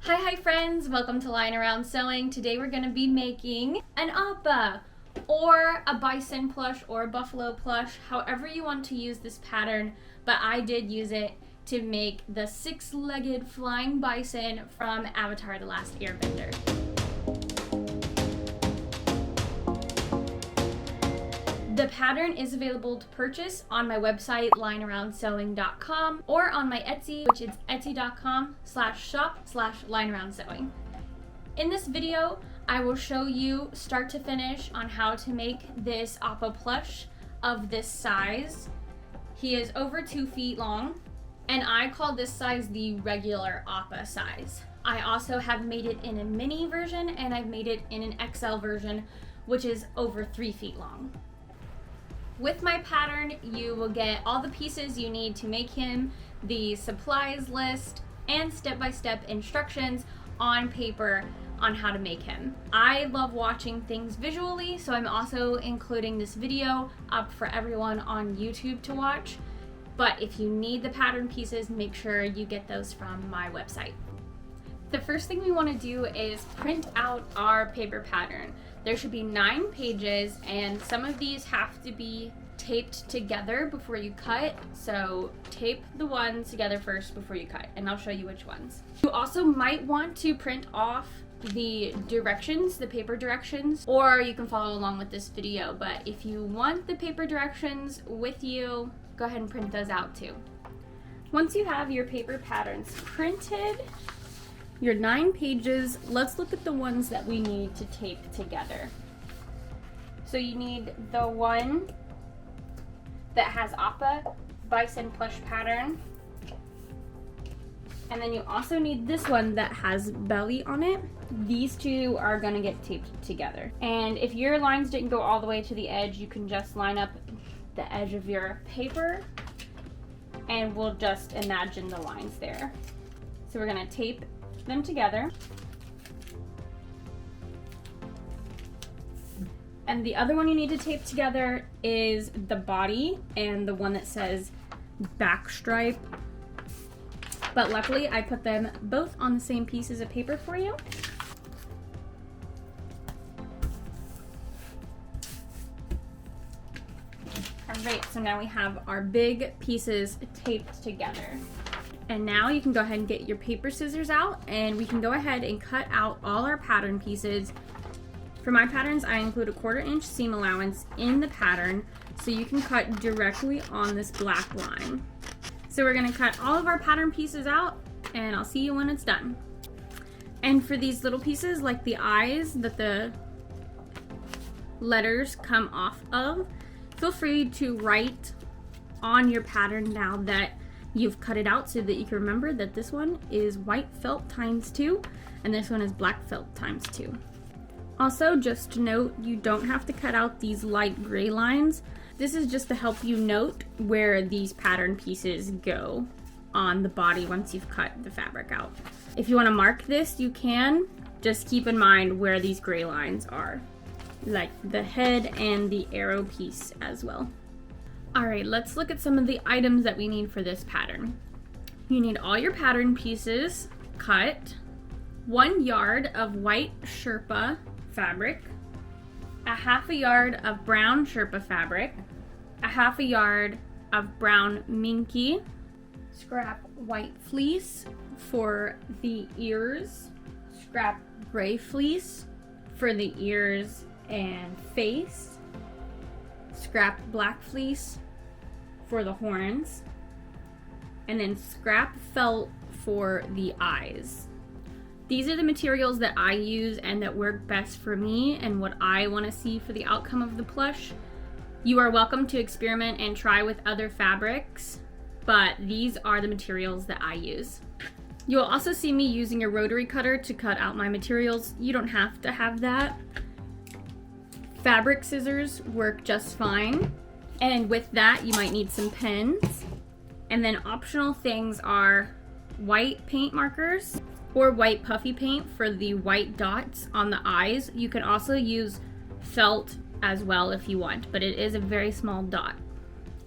Hi friends, welcome to Lying Around Sewing. Today we're going to be making an Appa or a bison plush or a buffalo plush, however you want to use this pattern, but I did use it to make the six-legged flying bison from Avatar: The Last Airbender. The pattern is available to purchase on my website, lyingaroundsewing.com, or on my Etsy, which is etsy.com/shop/lyingaroundsewing. In this video, I will show you start to finish on how to make this Appa plush of this size. He is over 2 feet long, and I call this size the regular Appa size. I also have made it in a mini version, and I've made it in an XL version, which is over 3 feet long. With my pattern, you will get all the pieces you need to make him, the supplies list, and step-by-step instructions on paper on how to make him. I love watching things visually, so I'm also including this video up for everyone on YouTube to watch. But if you need the pattern pieces, make sure you get those from my website. The first thing we want to do is print out our paper pattern. There should be 9 pages, and some of these have to be taped together before you cut. So tape the ones together first before you cut, and I'll show you which ones. You also might want to print off the directions, the paper directions, or you can follow along with this video. But if you want the paper directions with you, go ahead and print those out too. Once you have your paper patterns printed, your 9 pages, let's look at the ones that we need to tape together. So you need the one that has Appa bison plush pattern. And then you also need this one that has belly on it. These two are gonna get taped together. And if your lines didn't go all the way to the edge, you can just line up the edge of your paper and we'll just imagine the lines there. So we're gonna tape them together. And the other one you need to tape together is the body and the one that says back stripe. But luckily I put them both on the same pieces of paper for you. Alright, so now we have our big pieces taped together. And now you can go ahead and get your paper scissors out, and we can go ahead and cut out all our pattern pieces. For my patterns, I include a 1/4 inch seam allowance in the pattern, so you can cut directly on this black line. So we're gonna cut all of our pattern pieces out, and I'll see you when it's done. And for these little pieces, like the eyes that the letters come off of, feel free to write on your pattern now that you've cut it out, so that you can remember that this one is white felt ×2 and this one is black felt ×2. Also, just to note, you don't have to cut out these light gray lines. This is just to help you note where these pattern pieces go on the body once you've cut the fabric out. If you want to mark this, you can. Just keep in mind where these gray lines are, like the head and the arrow piece as well. Alright, let's look at some of the items that we need for this pattern. You need all your pattern pieces cut, 1 yard of white Sherpa fabric, a 1/2 yard of brown Sherpa fabric, a 1/2 yard of brown minky, scrap white fleece for the ears, scrap gray fleece for the ears and face, scrap black fleece for the horns, and then scrap felt for the eyes. These are the materials that I use and that work best for me and what I want to see for the outcome of the plush. You are welcome to experiment and try with other fabrics, but these are the materials that I use. You'll also see me using a rotary cutter to cut out my materials. You don't have to have that. Fabric scissors work just fine. And with that, you might need some pens. And then optional things are white paint markers or white puffy paint for the white dots on the eyes. You can also use felt as well if you want, but it is a very small dot.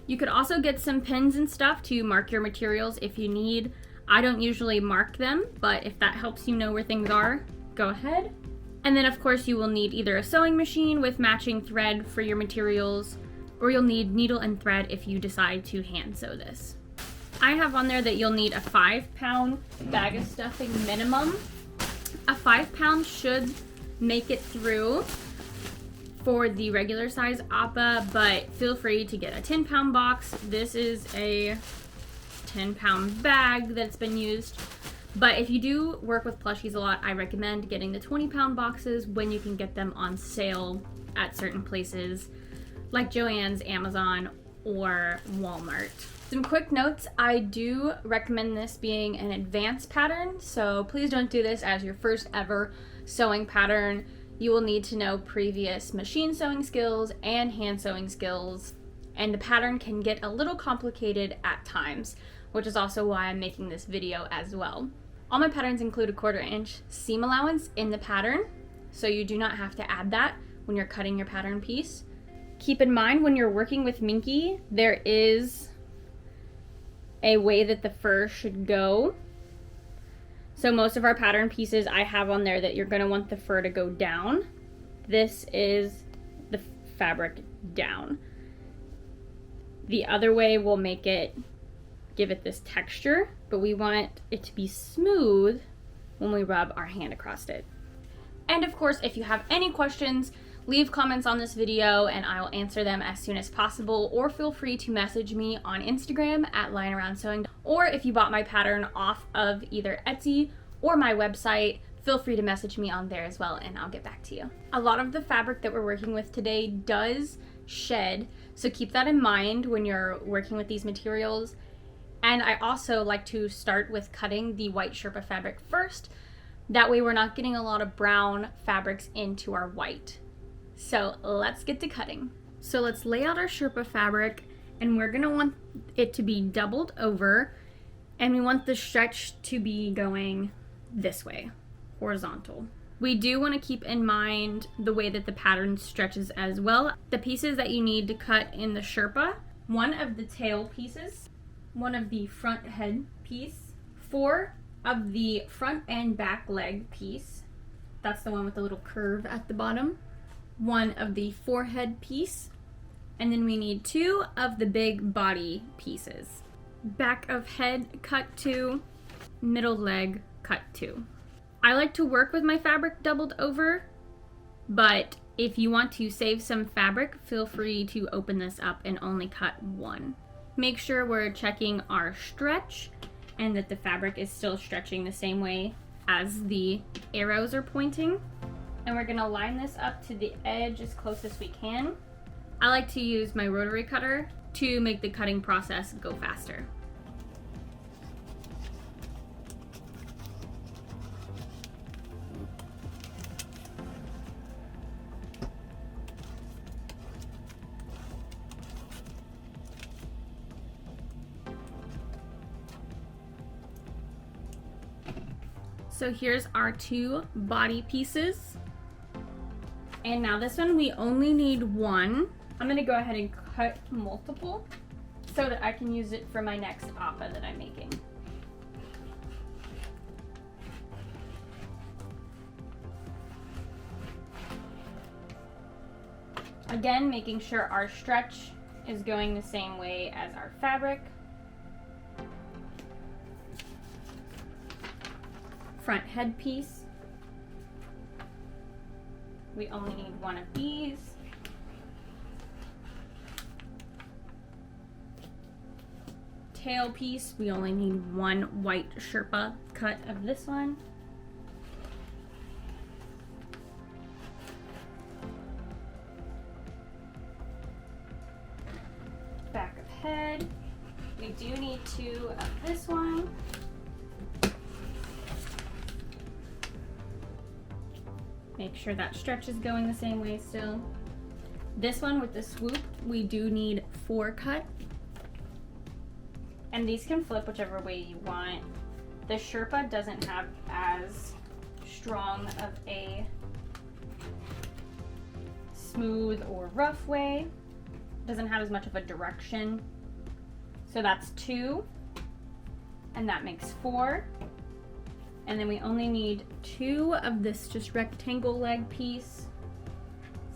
You could also get some pens and stuff to mark your materials if you need. I don't usually mark them, but if that helps you know where things are, go ahead. And then of course you will need either a sewing machine with matching thread for your materials, or you'll need needle and thread if you decide to hand sew this. I have on there that you'll need a 5-pound bag of stuffing minimum. A 5-pound should make it through for the regular size Appa, but feel free to get a 10-pound box. This is a 10-pound bag that's been used. But if you do work with plushies a lot, I recommend getting the 20-pound boxes when you can get them on sale at certain places like Joann's, Amazon, or Walmart. Some quick notes, I do recommend this being an advanced pattern, so please don't do this as your first ever sewing pattern. You will need to know previous machine sewing skills and hand sewing skills, and the pattern can get a little complicated at times, which is also why I'm making this video as well. All my patterns include a 1/4 inch seam allowance in the pattern, so you do not have to add that when you're cutting your pattern piece. Keep in mind when you're working with Minky, there is a way that the fur should go. So most of our pattern pieces, I have on there that you're going to want the fur to go down. This is the fabric down. The other way will make it, give it this texture, but we want it to be smooth when we rub our hand across it. And of course, if you have any questions, leave comments on this video and I will answer them as soon as possible, or feel free to message me on Instagram at LyingAroundSewing, or if you bought my pattern off of either Etsy or my website, feel free to message me on there as well and I'll get back to you. A lot of the fabric that we're working with today does shed, so keep that in mind when you're working with these materials. And I also like to start with cutting the white Sherpa fabric first. That way we're not getting a lot of brown fabrics into our white. So let's get to cutting. So let's lay out our Sherpa fabric, and we're gonna want it to be doubled over, and we want the stretch to be going this way, horizontal. We do want to keep in mind the way that the pattern stretches as well. The pieces that you need to cut in the Sherpa, one of the tail pieces, one of the front head piece, 4 of the front and back leg piece, that's the one with the little curve at the bottom, 1 of the forehead piece, and then we need 2 of the big body pieces. Back of head cut 2, middle leg cut 2. I like to work with my fabric doubled over, but if you want to save some fabric, feel free to open this up and only cut 1. Make sure we're checking our stretch and that the fabric is still stretching the same way as the arrows are pointing. And we're gonna line this up to the edge as close as we can. I like to use my rotary cutter to make the cutting process go faster. So here's our 2 body pieces. And now this one, we only need 1. I'm gonna go ahead and cut multiple so that I can use it for my next Appa that I'm making. Again, making sure our stretch is going the same way as our fabric. Front head piece, we only need 1 of these. Tail piece, we only need 1 white Sherpa cut of this one. Back of head, we do need 2 of this one. Make sure that stretch is going the same way still. This one with the swoop, we do need 4 cut. And these can flip whichever way you want. The Sherpa doesn't have as strong of a smooth or rough way. Doesn't have as much of a direction. So that's 2. and that makes 4. And then we only need 2 of this just rectangle leg piece.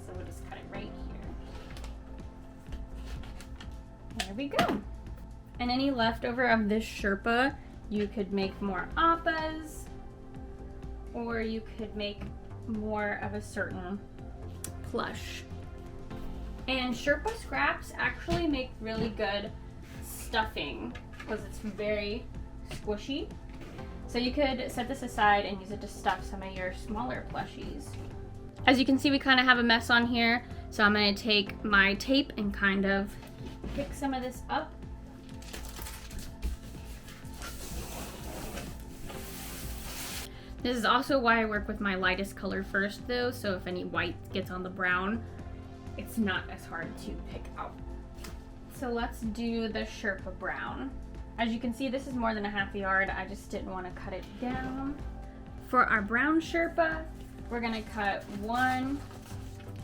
So we'll just cut it right here. There we go. And any leftover of this Sherpa, you could make more Appas, or you could make more of a certain plush. And Sherpa scraps actually make really good stuffing because it's very squishy. So you could set this aside and use it to stuff some of your smaller plushies. As you can see, we kind of have a mess on here, so I'm going to take my tape and kind of pick some of this up. This is also why I work with my lightest color first though, so if any white gets on the brown, it's not as hard to pick out. So let's do the Sherpa brown. As you can see, this is more than a half a yard. I just didn't want to cut it down. For our brown Sherpa, we're gonna cut 1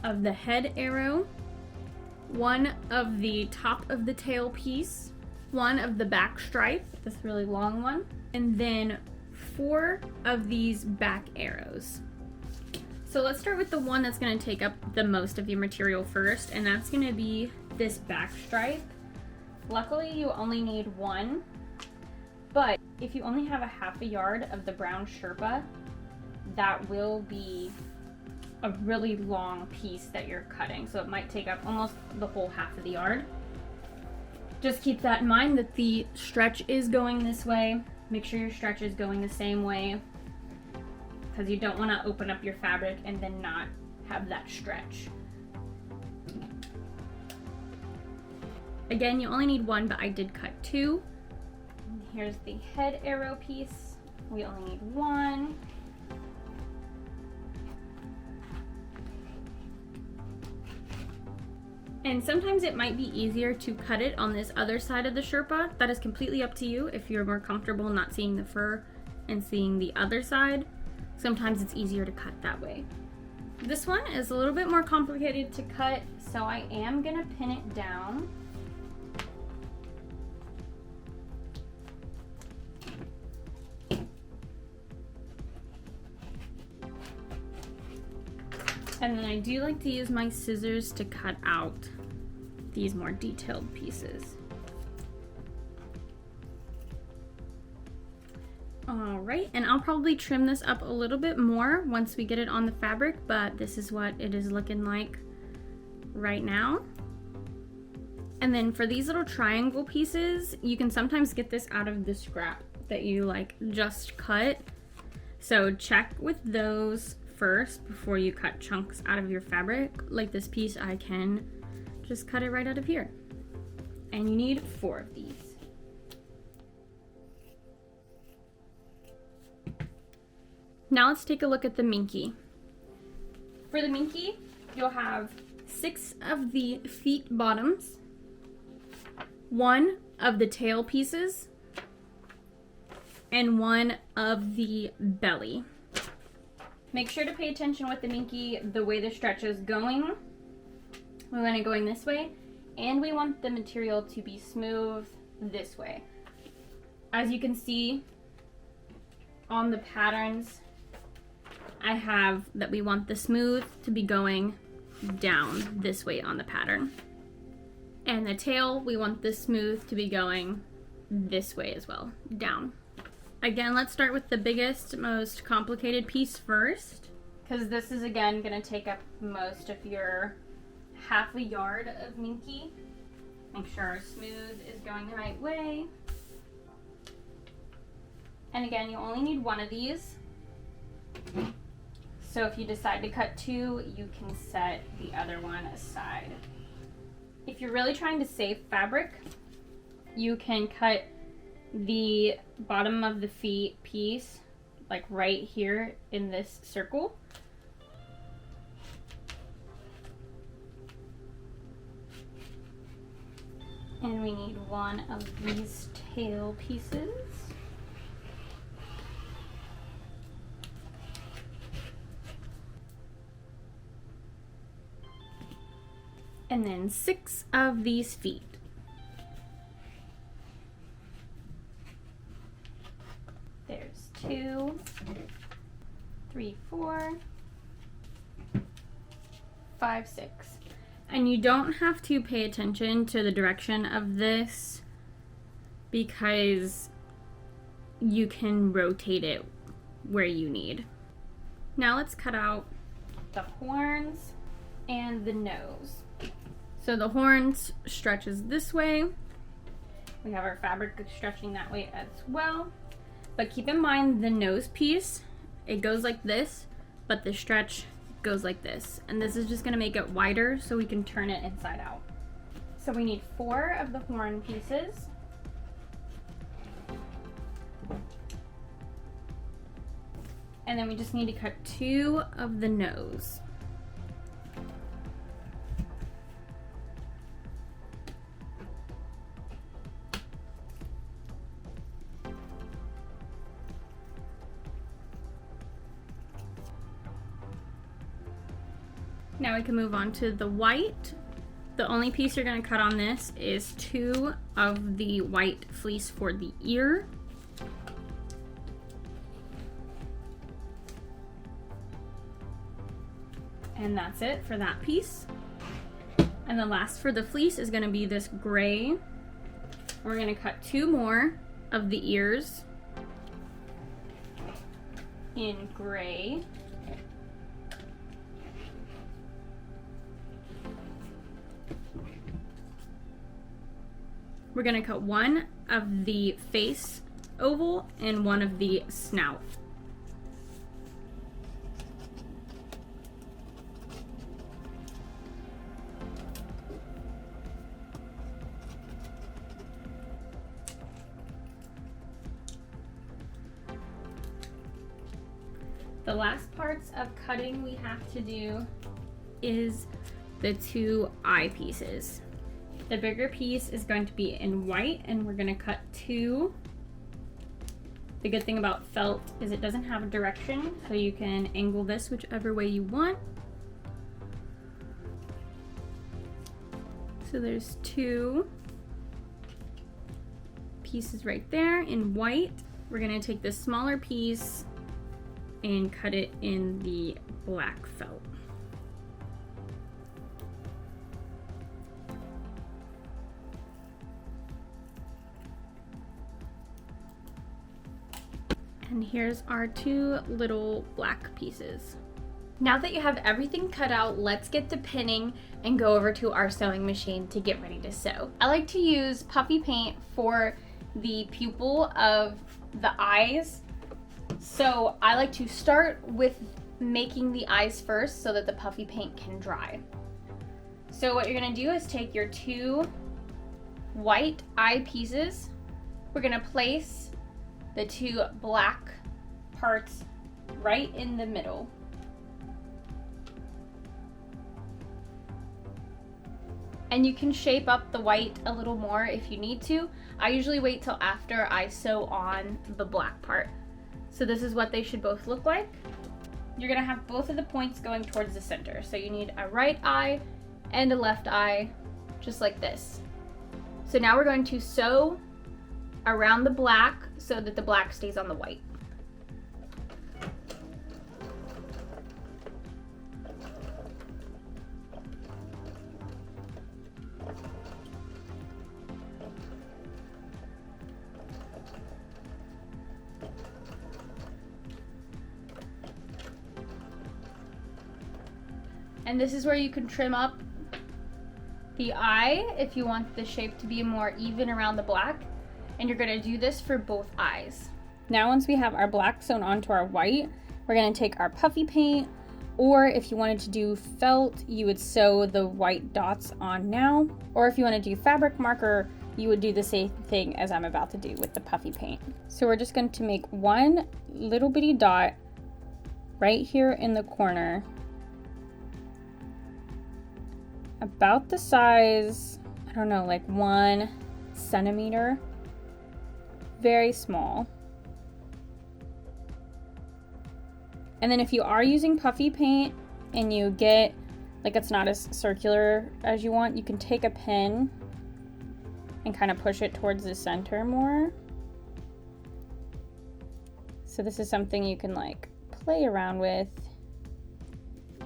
of the head arrow, 1 of the top of the tail piece, 1 of the back stripe, this really long one, and then 4 of these back arrows. So let's start with the one that's going to take up the most of your material first, and that's going to be this back stripe. Luckily you only need 1, but if you only have a half a yard of the brown Sherpa, that will be a really long piece that you're cutting, so it might take up almost the whole half of the yard. Just keep that in mind that the stretch is going this way. Make sure your stretch is going the same way, because you don't want to open up your fabric and then not have that stretch. Again, you only need 1, but I did cut 2. Here's the head arrow piece. We only need 1. And sometimes it might be easier to cut it on this other side of the Sherpa. That is completely up to you if you're more comfortable not seeing the fur and seeing the other side. Sometimes it's easier to cut that way. This one is a little bit more complicated to cut, so I am gonna pin it down. And then I do like to use my scissors to cut out these more detailed pieces. All right, and I'll probably trim this up a little bit more once we get it on the fabric, but this is what it is looking like right now. And then for these little triangle pieces, you can sometimes get this out of the scrap that you like just cut. So check with those first before you cut chunks out of your fabric. Like this piece, I can just cut it right out of here. And you need 4 of these. Now let's take a look at the minky. For the minky, you'll have 6 of the feet bottoms, 1 of the tail pieces, and 1 of the belly. Make sure to pay attention with the minky, the way the stretch is going. We want it going this way, and we want the material to be smooth this way. As you can see on the patterns, I have that we want the smooth to be going down this way on the pattern. And the tail, we want the smooth to be going this way as well, down. Again, let's start with the biggest, most complicated piece first, because this is again going to take up most of your half a yard of minky. Make sure our smooth is going the right way. And again, you only need 1 of these. So if you decide to cut 2, you can set the other one aside. If you're really trying to save fabric, you can cut the bottom of the feet piece like right here in this circle. And we need 1 of these tail pieces. And then 6 of these feet. 3, 4, 5, 6. And you don't have to pay attention to the direction of this because you can rotate it where you need. Now let's cut out the horns and the nose. So the horns stretches this way. We have our fabric stretching that way as well. But keep in mind the nose piece, it goes like this, but the stretch goes like this. And this is just gonna make it wider so we can turn it inside out. So we need 4 of the horn pieces. And then we just need to cut 2 of the nose. Now we can move on to the white. The only piece you're going to cut on this is 2 of the white fleece for the ear. And that's it for that piece. And the last for the fleece is going to be this gray. We're going to cut 2 more of the ears in gray. We're going to cut 1 of the face oval and 1 of the snout. The last parts of cutting we have to do is the 2 eye pieces. The bigger piece is going to be in white, and we're going to cut 2. The good thing about felt is it doesn't have a direction, so you can angle this whichever way you want. So there's 2 pieces right there in white. We're going to take this smaller piece and cut it in the black felt. And here's our 2 little black pieces. Now that you have everything cut out, let's get to pinning and go over to our sewing machine to get ready to sew. I like to use puffy paint for the pupil of the eyes. So I like to start with making the eyes first so that the puffy paint can dry. So what you're gonna do is take your 2 white eye pieces. We're gonna place the 2 black parts right in the middle. And you can shape up the white a little more if you need to. I usually wait till after I sew on the black part. So this is what they should both look like. You're gonna have both of the points going towards the center. So you need a right eye and a left eye, just like this. So now we're going to sew around the black so that the black stays on the white. And this is where you can trim up the eye if you want the shape to be more even around the black. And you're gonna do this for both eyes. Now once we have our black sewn onto our white, we're gonna take our puffy paint, or if you wanted to do felt, you would sew the white dots on now. Or if you wanna do fabric marker, you would do the same thing as I'm about to do with the puffy paint. So we're just going to make 1 little bitty dot right here in the corner, about the size, I don't know, like 1 centimeter. Very small. And then if you are using puffy paint and you get like it's not as circular as you want, you can take a pin and kind of push it towards the center more. So this is something you can like play around with.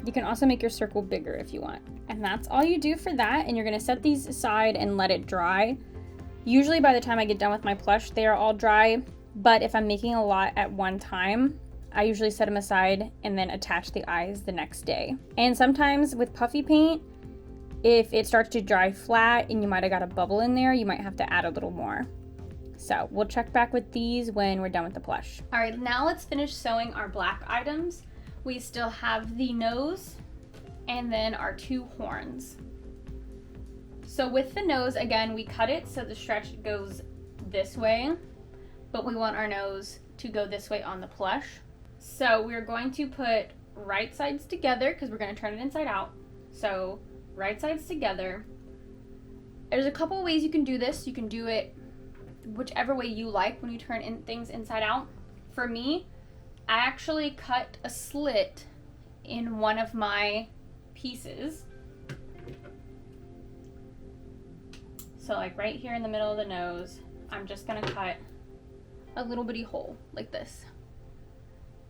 You can also make your circle bigger if you want. And that's all you do for that, and you're gonna set these aside and let it dry. Usually by the time I get done with my plush, they are all dry, but if I'm making a lot at one time, I usually set them aside and then attach the eyes the next day. And sometimes with puffy paint, if it starts to dry flat and you might have got a bubble in there, you might have to add a little more. So we'll check back with these when we're done with the plush. All right, now let's finish sewing our black items. We still have the nose and then our 2 horns. So with the nose, again, we cut it so the stretch goes this way, but we want our nose to go this way on the plush. So we're going to put right sides together because we're going to turn it inside out. So right sides together. There's a couple ways you can do this. You can do it whichever way you like when you turn in things inside out. For me, I actually cut a slit in one of my pieces. So like right here in the middle of the nose, I'm just gonna cut a little bitty hole like this.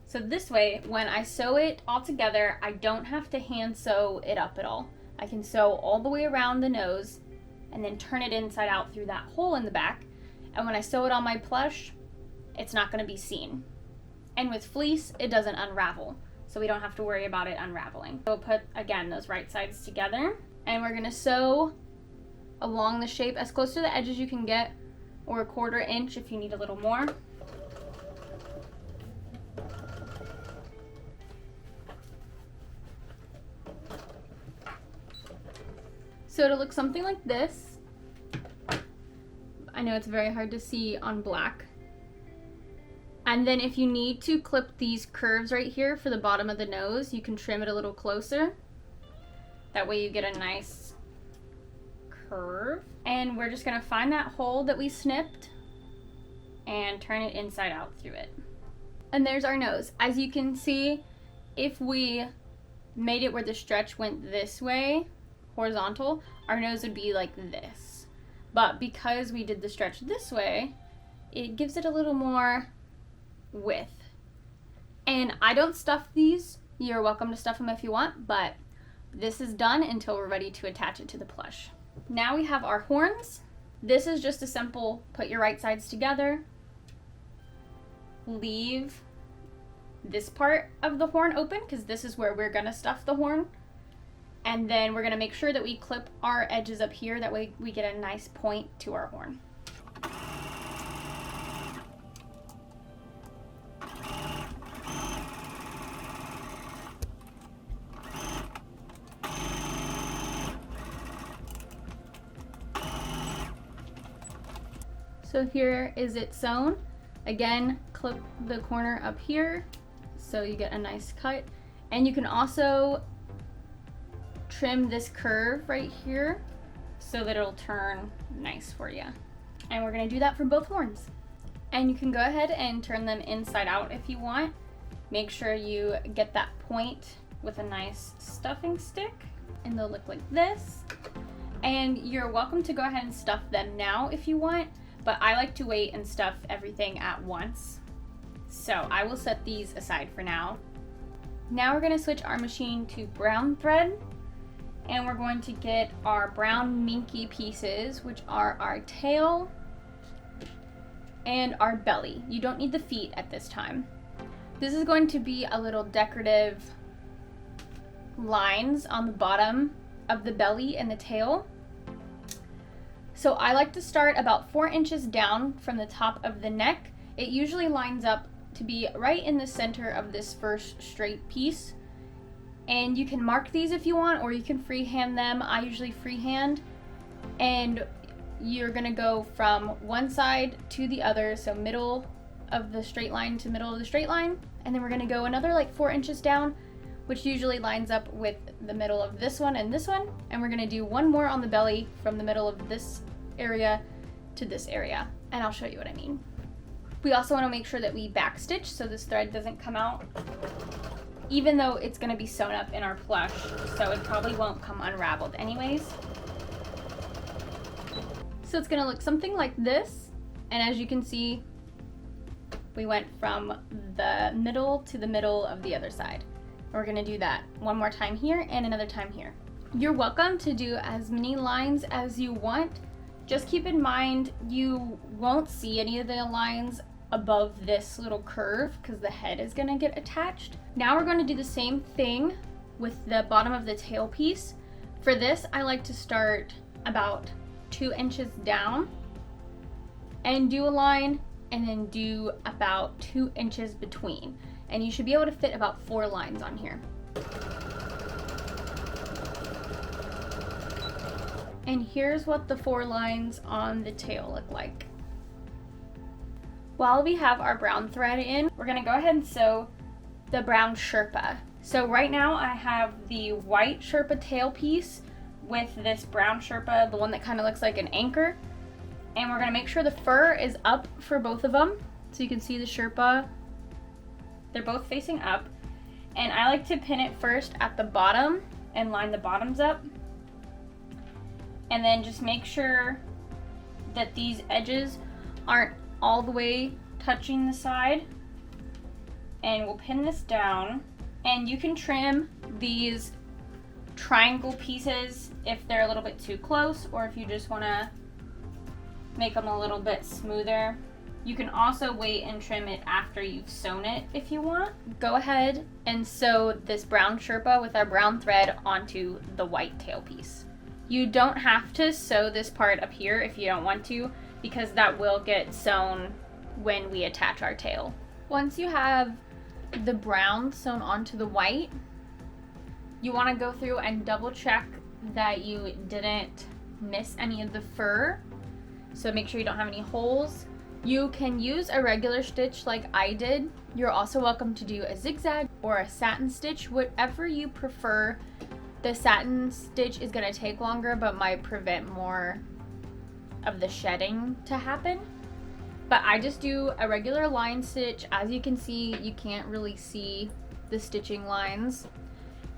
So this way, when I sew it all together, I don't have to hand sew it up at all. I can sew all the way around the nose and then turn it inside out through that hole in the back. And when I sew it on my plush, it's not gonna be seen. And with fleece, it doesn't unravel, so we don't have to worry about it unraveling. So we'll put, again, those right sides together, and we're gonna sew along the shape as close to the edge as you can get, or 1/4 inch if you need a little more. So it'll look something like this. I know it's very hard to see on black. And then if you need to clip these curves right here for the bottom of the nose, you can trim it a little closer. That way you get a nice curve. And we're just gonna find that hole that we snipped and turn it inside out through it. And there's our nose. As you can see, if we made it where the stretch went this way, horizontal, our nose would be like this. But because we did the stretch this way, it gives it a little more width. And I don't stuff these. You're welcome to stuff them if you want, but this is done until we're ready to attach it to the plush. Now we have our horns. This is just a simple put your right sides together, leave this part of the horn open because this is where we're gonna stuff the horn, and then we're gonna make sure that we clip our edges up here, that way we get a nice point to our horn. So here is it sewn. Again, clip the corner up here so you get a nice cut. And you can also trim this curve right here so that it'll turn nice for you. And we're gonna do that for both horns. And you can go ahead and turn them inside out if you want. Make sure you get that point with a nice stuffing stick, and they'll look like this. And you're welcome to go ahead and stuff them now if you want, but I like to wait and stuff everything at once. So I will set these aside for now. Now we're gonna switch our machine to brown thread, and we're going to get our brown minky pieces, which are our tail and our belly. You don't need the feet at this time. This is going to be a little decorative lines on the bottom of the belly and the tail. So I like to start about 4 inches down from the top of the neck. It usually lines up to be right in the center of this first straight piece. And you can mark these if you want, or you can freehand them. I usually freehand. And you're gonna go from one side to the other, so middle of the straight line to middle of the straight line. And then we're gonna go another like 4 inches down, which usually lines up with the middle of this one and this one. And we're gonna do one more on the belly from the middle of this area to this area. And I'll show you what I mean. We also wanna make sure that we backstitch so this thread doesn't come out, even though it's gonna be sewn up in our plush, so it probably won't come unraveled anyways. So it's gonna look something like this. And as you can see, we went from the middle to the middle of the other side. We're gonna do that one more time here and another time here. You're welcome to do as many lines as you want. Just keep in mind you won't see any of the lines above this little curve because the head is gonna get attached. Now we're gonna do the same thing with the bottom of the tail piece. For this, I like to start about 2 inches down and do a line, and then do about 2 inches between. And you should be able to fit about 4 lines on here. And here's what the 4 lines on the tail look like. While we have our brown thread in, we're gonna go ahead and sew the brown Sherpa. So right now I have the white Sherpa tail piece with this brown Sherpa, the one that kind of looks like an anchor. And we're gonna make sure the fur is up for both of them. So you can see the Sherpa, they're both facing up. And I like to pin it first at the bottom and line the bottoms up. And then just make sure that these edges aren't all the way touching the side. And we'll pin this down. And you can trim these triangle pieces if they're a little bit too close, or if you just wanna make them a little bit smoother. You can also wait and trim it after you've sewn it if you want. Go ahead and sew this brown Sherpa with our brown thread onto the white tail piece. You don't have to sew this part up here if you don't want to, because that will get sewn when we attach our tail. Once you have the brown sewn onto the white, you want to go through and double check that you didn't miss any of the fur. So make sure you don't have any holes. You can use a regular stitch like I did. You're also welcome to do a zigzag or a satin stitch, whatever you prefer. The satin stitch is going to take longer but might prevent more of the shedding to happen. But I just do a regular line stitch. As you can see, you can't really see the stitching lines.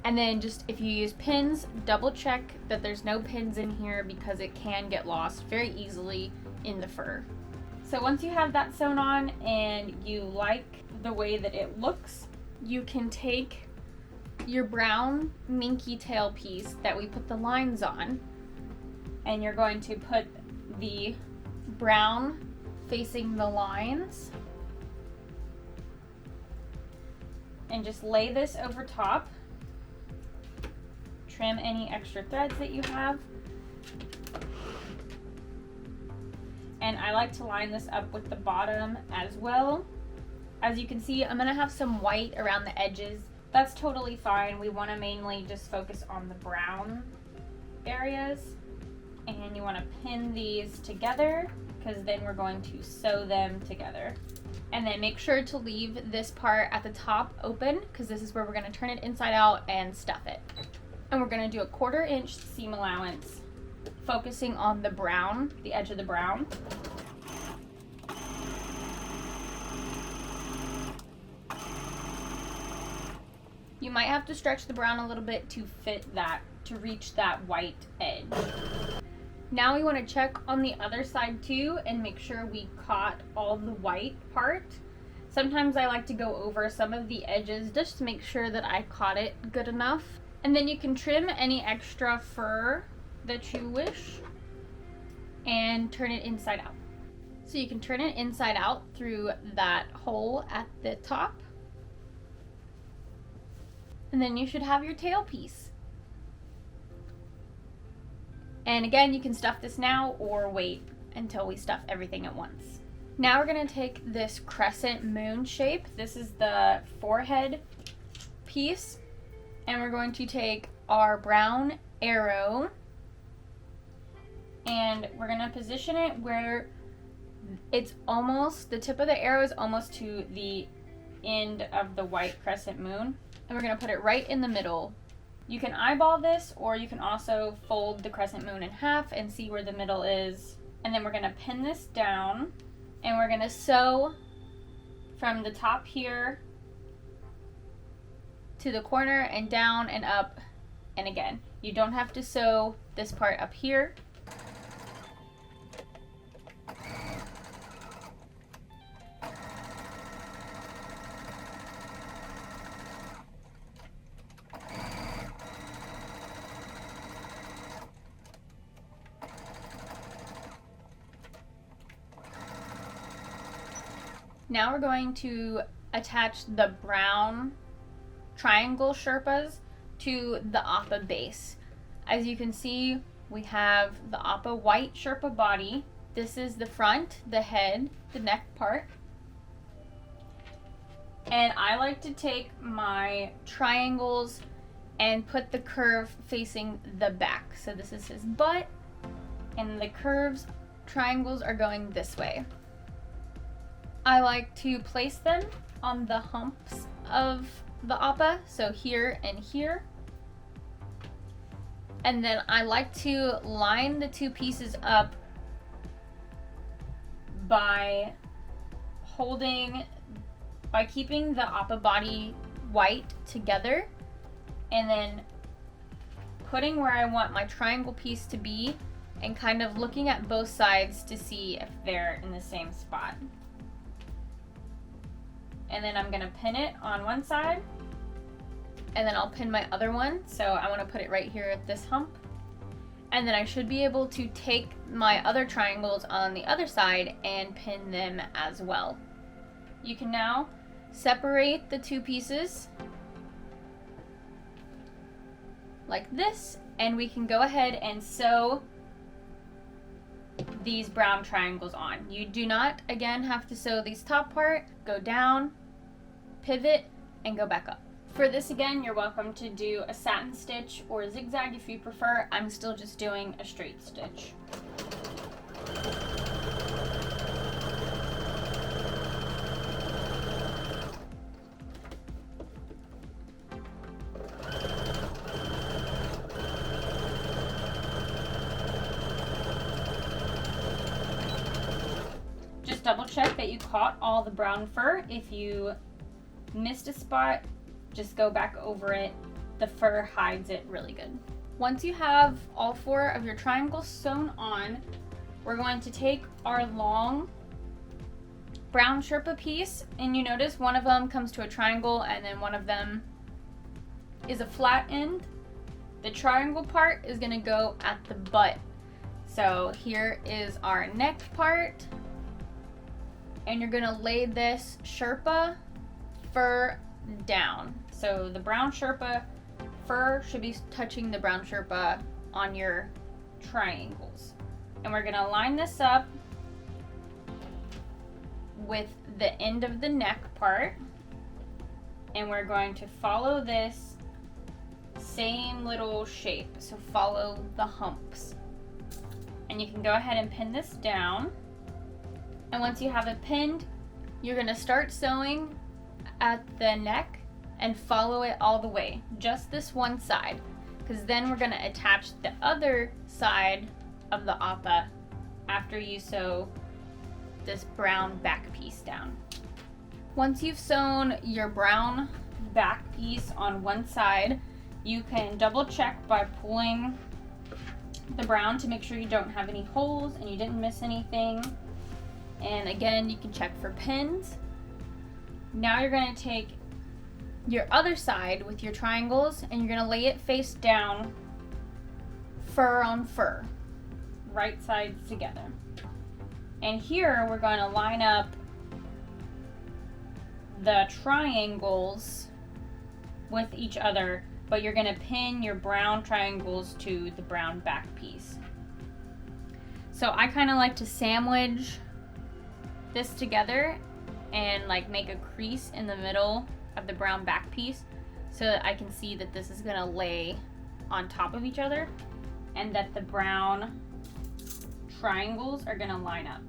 And then just if you use pins, double check that there's no pins in here because it can get lost very easily in the fur. So once you have that sewn on and you like the way that it looks, you can take your brown minky tail piece that we put the lines on, and you're going to put the brown facing the lines and just lay this over top. Trim any extra threads that you have. And I like to line this up with the bottom as well. As you can see, I'm gonna have some white around the edges. That's totally fine. We wanna mainly just focus on the brown areas. And you wanna pin these together because then we're going to sew them together. And then make sure to leave this part at the top open because this is where we're gonna turn it inside out and stuff it. And we're gonna do a 1/4 inch seam allowance, focusing on the brown, the edge of the brown. You might have to stretch the brown a little bit to fit that, to reach that white edge. Now we want to check on the other side too and make sure we caught all the white part. Sometimes I like to go over some of the edges just to make sure that I caught it good enough. And then you can trim any extra fur that you wish and turn it inside out. So you can turn it inside out through that hole at the top. And then you should have your tail piece. And again, you can stuff this now or wait until we stuff everything at once. Now we're gonna take this crescent moon shape. This is the forehead piece. And we're going to take our brown arrow and we're gonna position it where it's almost, the tip of the arrow is almost to the end of the white crescent moon. And we're gonna put it right in the middle. You can eyeball this, or you can also fold the crescent moon in half and see where the middle is. And then we're gonna pin this down and we're gonna sew from the top here to the corner and down and up. And again, you don't have to sew this part up here. Now we're going to attach the brown triangle Sherpas to the Appa base. As you can see, we have the Appa white Sherpa body. This is the front, the head, the neck part. And I like to take my triangles and put the curve facing the back. So this is his butt, and the triangles are going this way. I like to place them on the humps of the Appa, so here and here. And then I like to line the two pieces up by keeping the Appa body white together, and then putting where I want my triangle piece to be and kind of looking at both sides to see if they're in the same spot. And then I'm gonna pin it on one side, and then I'll pin my other one. So I wanna put it right here at this hump. And then I should be able to take my other triangles on the other side and pin them as well. You can now separate the two pieces like this, and we can go ahead and sew these brown triangles on. You do not, again, have to sew these top part. Go down, pivot, and go back up. For this, again, you're welcome to do a satin stitch or a zigzag if you prefer. I'm still just doing a straight stitch. Just double check that you caught all the brown fur. If you missed a spot, just go back over it. The fur hides it really good. Once you have all 4 of your triangles sewn on, we're going to take our long brown Sherpa piece, and you notice one of them comes to a triangle and then one of them is a flat end. The triangle part is gonna go at the butt. So here is our neck part, and you're gonna lay this Sherpa fur down. So the brown Sherpa fur should be touching the brown Sherpa on your triangles. And we're gonna line this up with the end of the neck part, and we're going to follow this same little shape. So follow the humps. And you can go ahead and pin this down. And once you have it pinned, you're gonna start sewing at the neck and follow it all the way, just this one side, because then we're gonna attach the other side of the Appa after you sew this brown back piece down. Once you've sewn your brown back piece on one side, you can double check by pulling the brown to make sure you don't have any holes and you didn't miss anything. And again, you can check for pins. Now you're going to take your other side with your triangles and you're going to lay it face down, fur on fur, right sides together. And here we're going to line up the triangles with each other, but you're going to pin your brown triangles to the brown back piece. So I kind of like to sandwich this together and like make a crease in the middle of the brown back piece so that I can see that this is gonna lay on top of each other and that the brown triangles are gonna line up.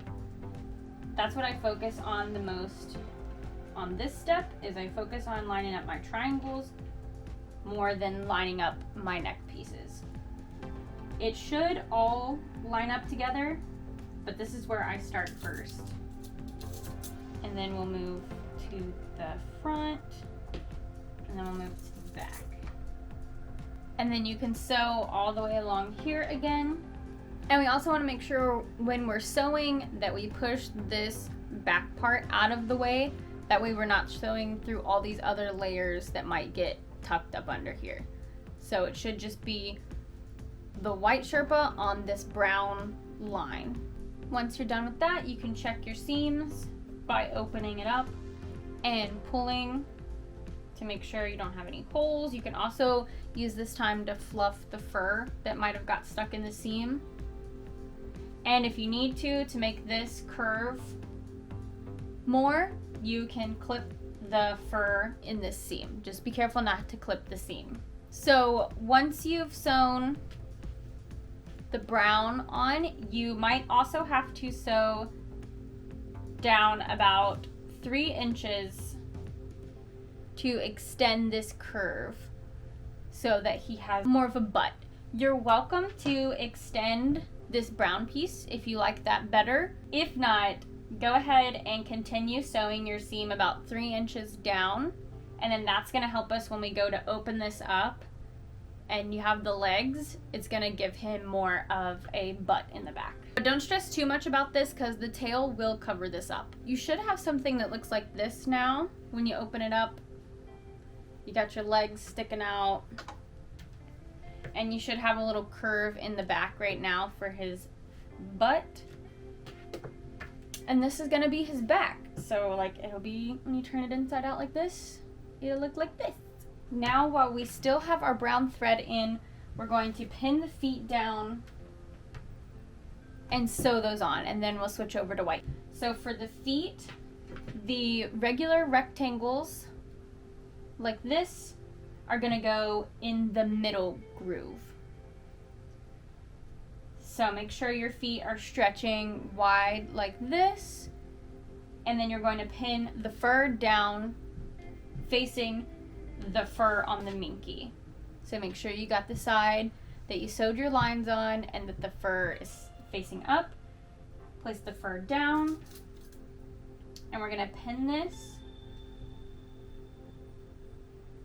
That's what I focus on the most on this step, is I focus on lining up my triangles more than lining up my neck pieces. It should all line up together, but this is where I start first. And then we'll move to the front, and then we'll move to the back. And then you can sew all the way along here again. And we also want to make sure when we're sewing that we push this back part out of the way. That way we're not sewing through all these other layers that might get tucked up under here. So it should just be the white Sherpa on this brown line. Once you're done with that, you can check your seams by opening it up and pulling to make sure you don't have any holes. You can also use this time to fluff the fur that might have got stuck in the seam. And if you need to make this curve more, you can clip the fur in this seam. Just be careful not to clip the seam. So once you've sewn the brown on, you might also have to sew down about 3 inches to extend this curve so that he has more of a butt. You're welcome to extend this brown piece if you like that better. If not, go ahead and continue sewing your seam about 3 inches down, and then that's going to help us when we go to open this up and you have the legs. It's going to give him more of a butt in the back. But don't stress too much about this because the tail will cover this up. You should have something that looks like this now when you open it up. You got your legs sticking out, and you should have a little curve in the back right now for his butt. And this is gonna be his back. So like it'll be, when you turn it inside out like this, it'll look like this. Now while we still have our brown thread in, we're going to pin the feet down and sew those on, and then we'll switch over to white. So for the feet, the regular rectangles like this are gonna go in the middle groove. So make sure your feet are stretching wide like this, and then you're going to pin the fur down facing the fur on the minky. So make sure you got the side that you sewed your lines on and that the fur is facing up. Place the fur down, and we're gonna pin this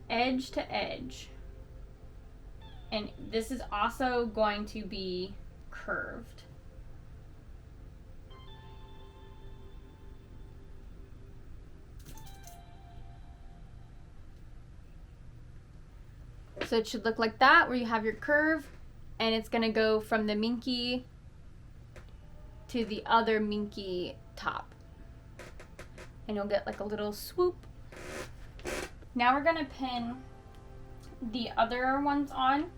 edge to edge, and this is also going to be curved. So it should look like that, where you have your curve, and it's gonna go from the minky to the other minky top, and you'll get like a little swoop. Now we're gonna pin the other ones on.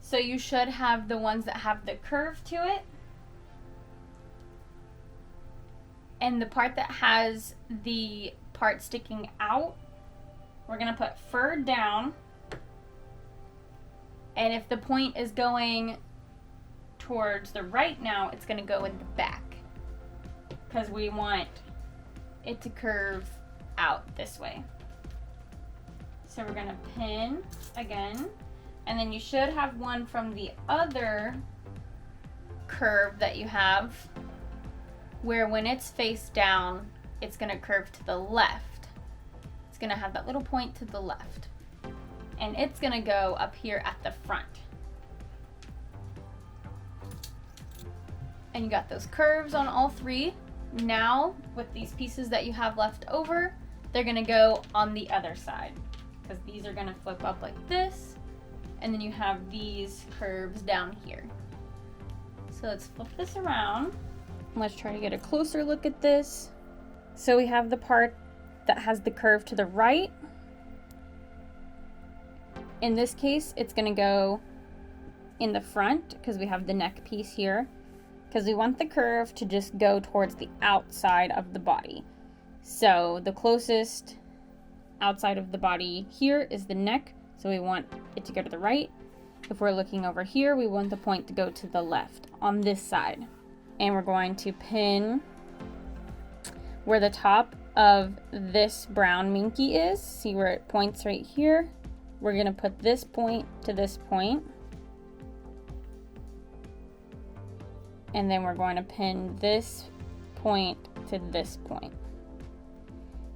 So you should have the ones that have the curve to it. And the part that has the part sticking out, we're gonna put fur down. And if the point is going towards the right now, it's gonna go in the back, because we want it to curve out this way. So we're gonna pin again, and then you should have one from the other curve that you have, where when it's face down, it's gonna curve to the left. It's gonna have that little point to the left, and it's gonna go up here at the front. And you got those curves on all 3. Now, with these pieces that you have left over, they're gonna go on the other side, because these are going to flip up like this, and then you have these curves down here. So let's flip this around. Let's try to get a closer look at this. So we have the part that has the curve to the right. In this case, it's going to go in the front because we have the neck piece here, because we want the curve to just go towards the outside of the body. So the closest outside of the body here is the neck, so we want it to go to the right. If we're looking over here, we want the point to go to the left on this side. And we're going to pin where the top of this brown minky is. See where it points right here? We're going to put this point to this point. And then we're going to pin this point to this point.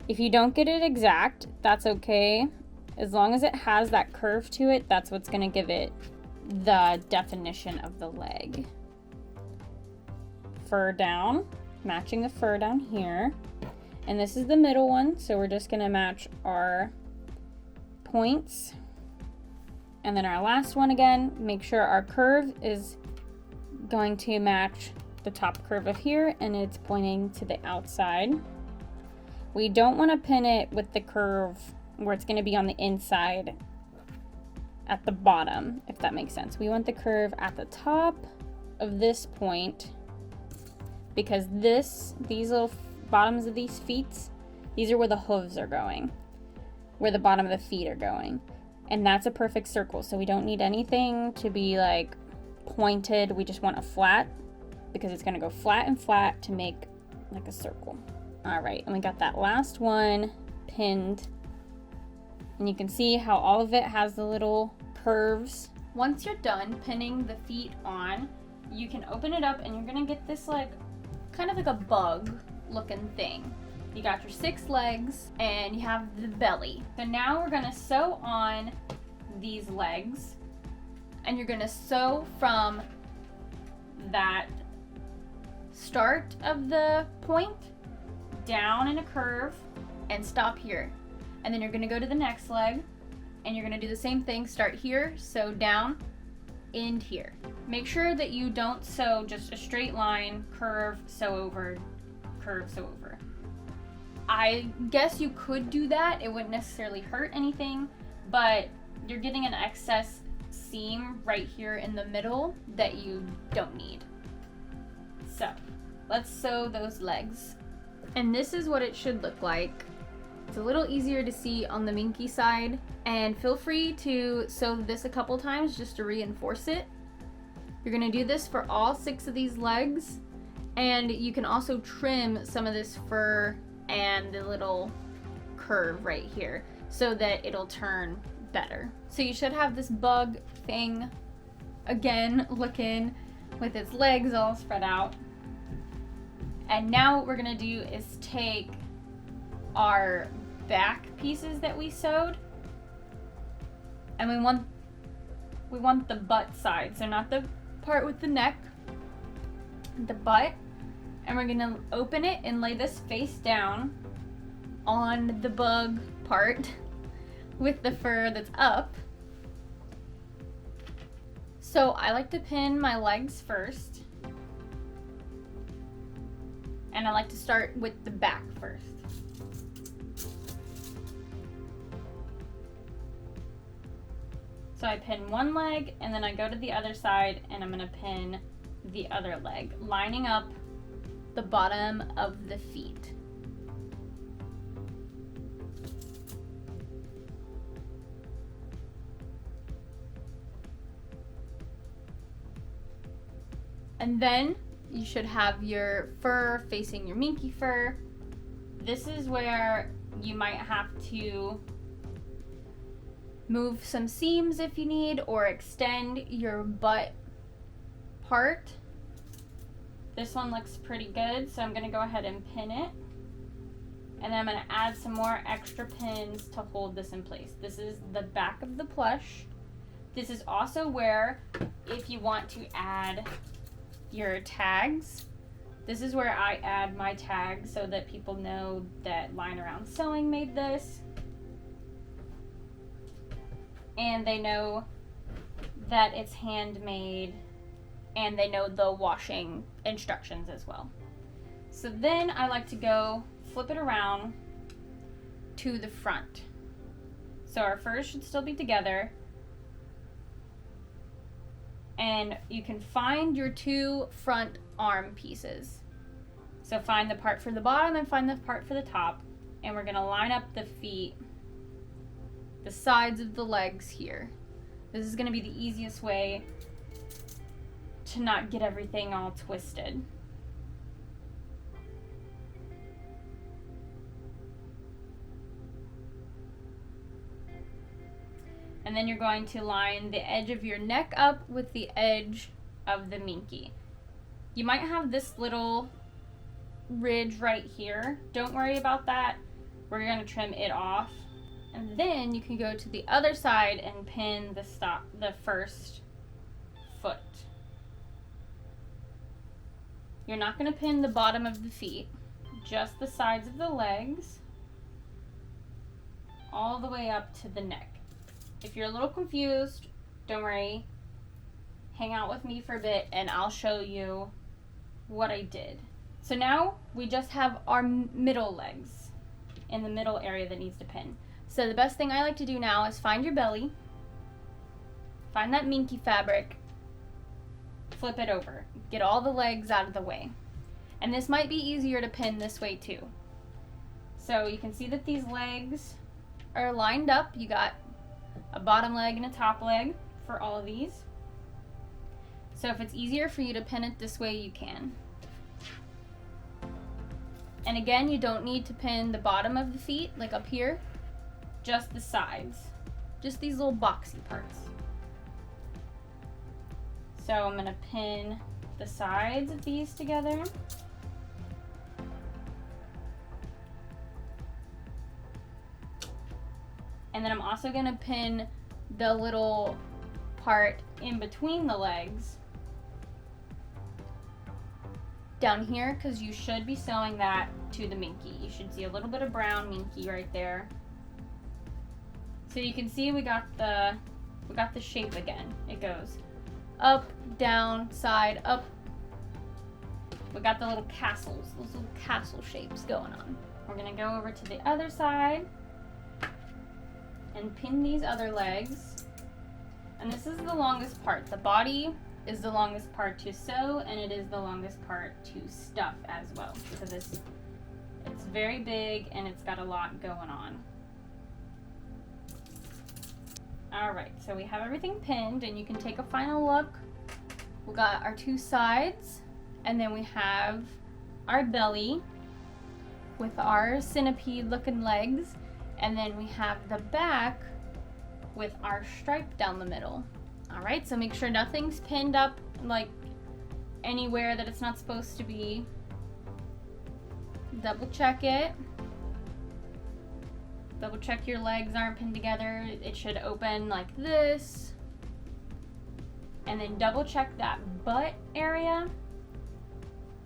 If you don't get it exact, that's okay. As long as it has that curve to it, that's what's gonna give it the definition of the leg. Fur down, matching the fur down here. And this is the middle one, so we're just gonna match our points. And then our last one again, make sure our curve is going to match the top curve of here, and it's pointing to the outside. We don't want to pin it with the curve where it's going to be on the inside at the bottom, if that makes sense. We want the curve at the top of this point, because these little bottoms of these feet, these are where the hooves are going, where the bottom of the feet are going. And that's a perfect circle. So we don't need anything to be like pointed. We just want a flat, because it's gonna go flat and flat to make like a circle. All right, and we got that last one pinned. And you can see how all of it has the little curves. Once you're done pinning the feet on, you can open it up and you're gonna get this like, kind of like a bug looking thing. You got your 6 legs and you have the belly. So now we're gonna sew on these legs, and you're gonna sew from that start of the point down in a curve and stop here. And then you're gonna go to the next leg and you're gonna do the same thing. Start here, sew down, end here. Make sure that you don't sew just a straight line, curve, sew over, curve, sew over. I guess you could do that. It wouldn't necessarily hurt anything, but you're getting an excess seam right here in the middle that you don't need. So let's sew those legs. And this is what it should look like. It's a little easier to see on the minky side, and feel free to sew this a couple times just to reinforce it. You're gonna do this for all 6 of these legs, and you can also trim some of this fur and the little curve right here so that it'll turn better. So you should have this bug thing again looking with its legs all spread out. And now what we're gonna do is take our back pieces that we sewed, and we want the butt side, so not the part with the neck, the butt. And we're gonna open it and lay this face down on the bug part with the fur that's up. So I like to pin my legs first, and I like to start with the back first. So I pin one leg and then I go to the other side and I'm gonna pin the other leg, lining up the bottom of the feet. And then you should have your fur facing your minky fur. This is where you might have to move some seams if you need, or extend your butt part. This one looks pretty good, so I'm gonna go ahead and pin it. And then I'm gonna add some more extra pins to hold this in place. This is the back of the plush. This is also where, if you want to add your tags, this is where I add my tags so that people know that Line Around Sewing made this. And they know that it's handmade, and they know the washing instructions as well. So then I like to go flip it around to the front. So our furs should still be together. And you can find your 2 front arm pieces. So find the part for the bottom and find the part for the top. And we're gonna line up the feet, the sides of the legs here. This is gonna be the easiest way to not get everything all twisted. And then you're going to line the edge of your neck up with the edge of the minky. You might have this little ridge right here. Don't worry about that. We're gonna trim it off. And then you can go to the other side and pin the first foot. You're not gonna pin the bottom of the feet, just the sides of the legs, all the way up to the neck. If you're a little confused, don't worry. Hang out with me for a bit and I'll show you what I did. So now we just have our middle legs. in the middle area that needs to pin. So the best thing I like to do now is find your belly, find that minky fabric, flip it over, get all the legs out of the way. And this might be easier to pin this way too. So you can see that these legs are lined up. You got a bottom leg and a top leg for all of these. So if it's easier for you to pin it this way, you can. And again, you don't need to pin the bottom of the feet, like up here, just the sides, just these little boxy parts. So I'm gonna pin the sides of these together. And then I'm also gonna pin the little part in between the legs down here, because you should be sewing that to the minky. You should see a little bit of brown minky right there. So you can see we got the shape again. It goes up, down, side, up. We got the little castles, those little castle shapes going on. We're gonna go over to the other side and pin these other legs. And this is the longest part. The body is the longest part to sew, and it is the longest part to stuff as well, because it's very big and it's got a lot going on. All right, so we have everything pinned, and you can take a final look. We got our two sides, and then we have our belly with our centipede looking legs, and then we have the back with our stripe down the middle. All right, so make sure nothing's pinned up like anywhere that it's not supposed to be. Double check it. Double check your legs aren't pinned together. It should open like this. And then double check that butt area.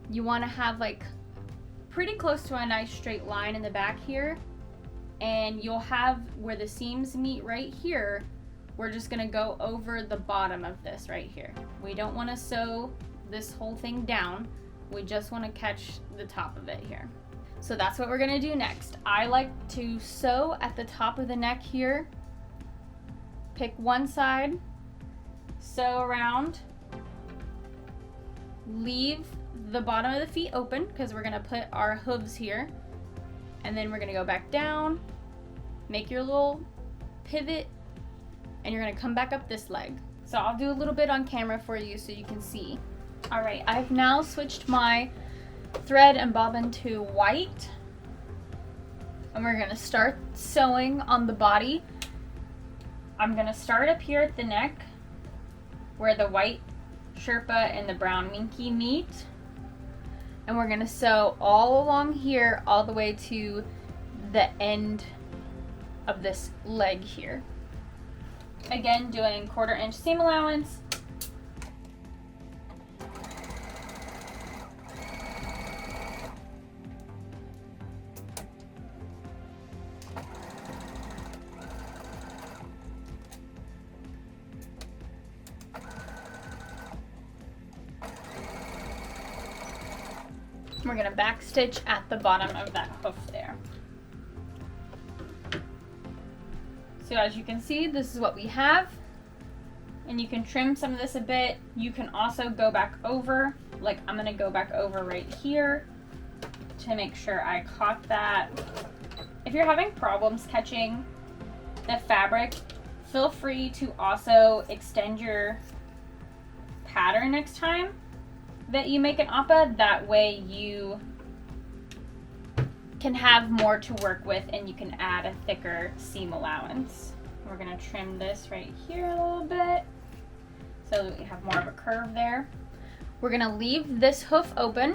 You want to have like pretty close to a nice straight line in the back here. And you'll have where the seams meet right here. We're just gonna go over the bottom of this right here. We don't want to sew this whole thing down. We just want to catch the top of it here. So that's what we're gonna do next. I like to sew at the top of the neck here. Pick one side, sew around, leave the bottom of the feet open because we're gonna put our hooves here. And then we're gonna go back down, make your little pivot, and you're gonna come back up this leg. So I'll do a little bit on camera for you so you can see. All right, I've now switched my thread and bobbin to white. And we're gonna start sewing on the body. I'm gonna start up here at the neck where the white Sherpa and the brown Minky meet. And we're gonna sew all along here, all the way to the end of this leg here. Again, doing 1/4 inch seam allowance. We're gonna back stitch at the bottom of that hoof there. So as you can see, this is what we have. And you can trim some of this a bit. You can also go back over, like I'm gonna go back over right here to make sure I caught that. If you're having problems catching the fabric, feel free to also extend your pattern next time that you make an appa. That way you can have more to work with and you can add a thicker seam allowance. We're gonna trim this right here a little bit so that we have more of a curve there. We're gonna leave this hoof open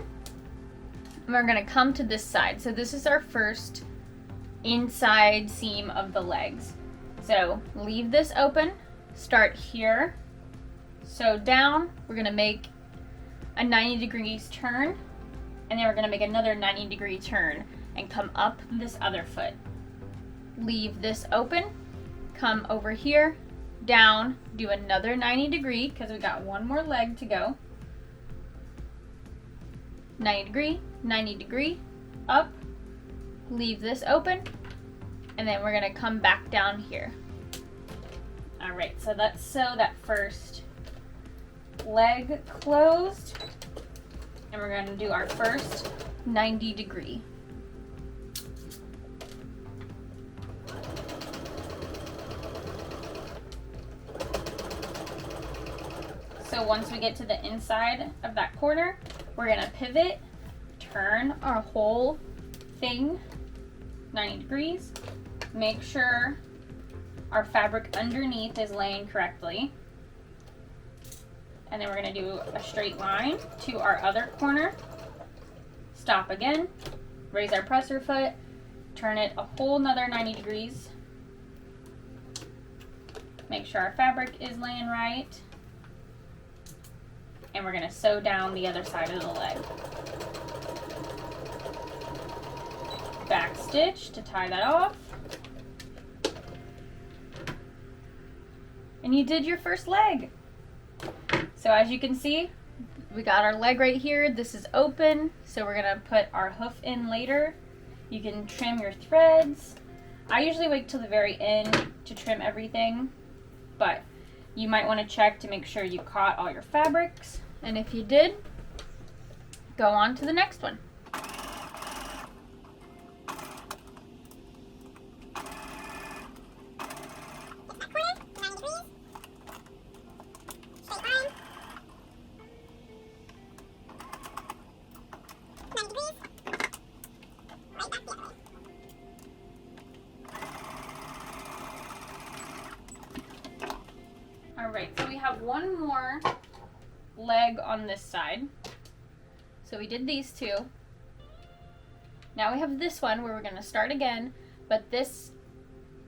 and we're gonna come to this side. So this is our first inside seam of the legs. So leave this open, start here, sew down. We're gonna make a 90 degrees turn, and then we're gonna make another 90-degree turn and come up this other foot. Leave this open, come over here, down, do another 90-degree because we got one more leg to go. 90-degree, 90-degree, up, leave this open, and then we're gonna come back down here. All right, so let's sew that first leg closed, and we're gonna do our first 90 degree. So once we get to the inside of that corner, we're gonna pivot, turn our whole thing 90 degrees, make sure our fabric underneath is laying correctly, and then we're gonna do a straight line to our other corner, stop again, raise our presser foot, turn it a whole nother 90 degrees, make sure our fabric is laying right, and we're gonna sew down the other side of the leg. Back stitch to tie that off. And you did your first leg. So as you can see, we got our leg right here. This is open, so we're gonna put our hoof in later. You can trim your threads. I usually wait till the very end to trim everything, but you might want to check to make sure you caught all your fabrics. And if you did, go on to the next one. Alright, so we have one more leg on this side. So we did these two. Now we have this one where we're going to start again, but this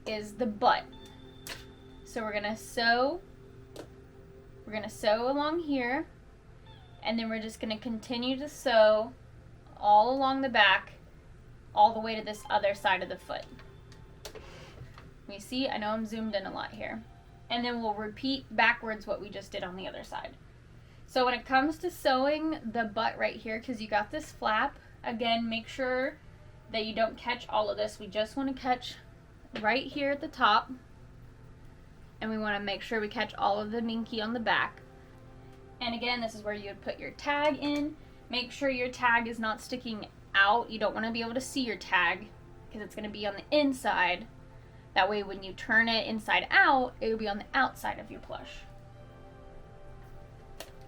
is the butt. So we're going to sew along here, and then we're just going to continue to sew all along the back, all the way to this other side of the foot. You see, I know I'm zoomed in a lot here. And then we'll repeat backwards what we just did on the other side. So when it comes to sewing the butt right here, because you got this flap, again, make sure that you don't catch all of this. We just want to catch right here at the top. And we want to make sure we catch all of the minky on the back. And again, this is where you would put your tag in. Make sure your tag is not sticking out. You don't want to be able to see your tag because it's going to be on the inside. That way when you turn it inside out, it will be on the outside of your plush.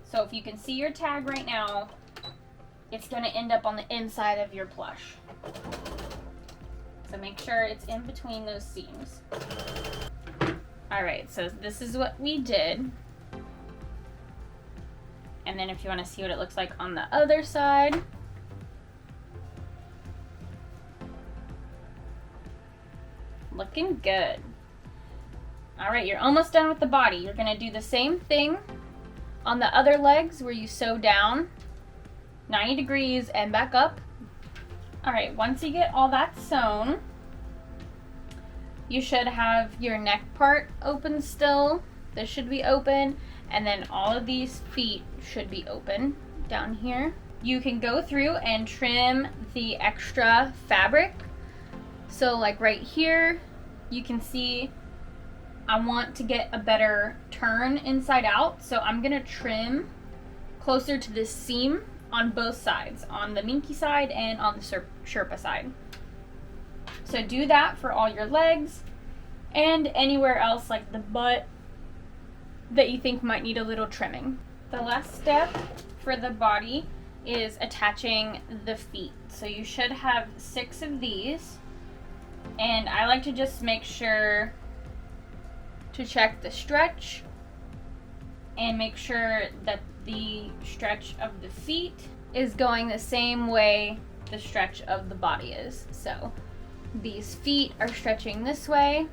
So if you can see your tag right now, it's going to end up on the inside of your plush. So make sure it's in between those seams. Alright, so this is what we did. And then if you want to see what it looks like on the other side, looking good. Alright, you're almost done with the body. You're going to do the same thing on the other legs where you sew down 90 degrees and back up. Alright, once you get all that sewn, you should have your neck part open still. This should be open, and then all of these feet should be open down here. You can go through and trim the extra fabric. So like right here, you can see I want to get a better turn inside out. So I'm going to trim closer to this seam on both sides, on the minky side and on the Sherpa side. So do that for all your legs and anywhere else like the butt that you think might need a little trimming. The last step for the body is attaching the feet. So you should have 6 of these. And I like to just make sure to check the stretch and make sure that the stretch of the feet is going the same way the stretch of the body is. So these feet are stretching this way,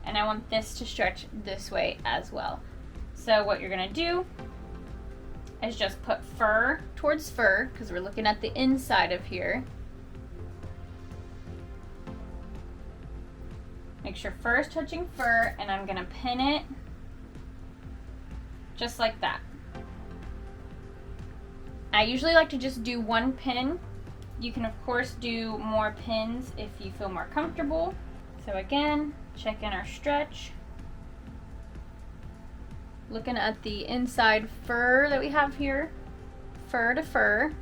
and I want this to stretch this way as well. So what you're gonna do is just put fur towards fur, because we're looking at the inside of here. Make sure fur is touching fur, and I'm gonna pin it just like that. I usually like to just do one pin You can of course do more pins if you feel more comfortable. So again, check in our stretch. Looking at the inside fur that we have here, fur to fur.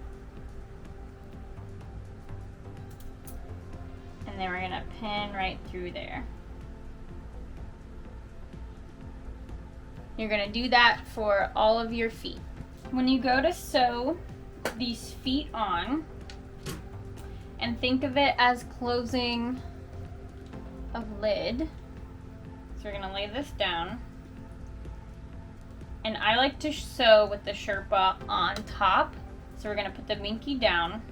And then we're gonna pin right through there. You're gonna do that for all of your feet. When you go to sew these feet on, and think of it as closing a lid. So we're gonna lay this down. And I like to sew with the Sherpa on top. So we're gonna put the minky down.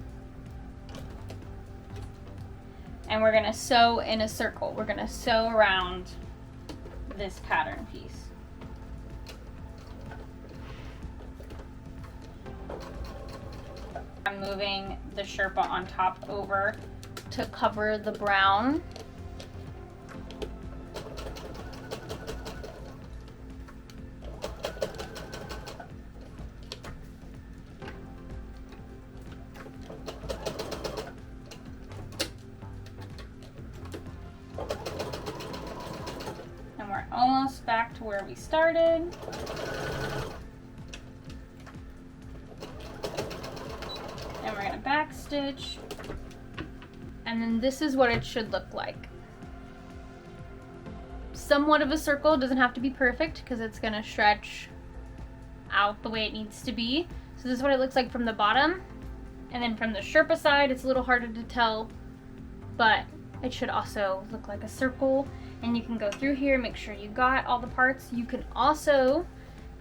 And we're gonna sew in a circle. We're gonna sew around this pattern piece. I'm moving the Sherpa on top over to cover the brown. And we're almost back to where we started. And we're gonna back stitch. And then this is what it should look like. Somewhat of a circle, doesn't have to be perfect because it's gonna stretch out the way it needs to be. So this is what it looks like from the bottom. And then from the Sherpa side, it's a little harder to tell, but it should also look like a circle. And you can go through here, make sure you got all the parts. You can also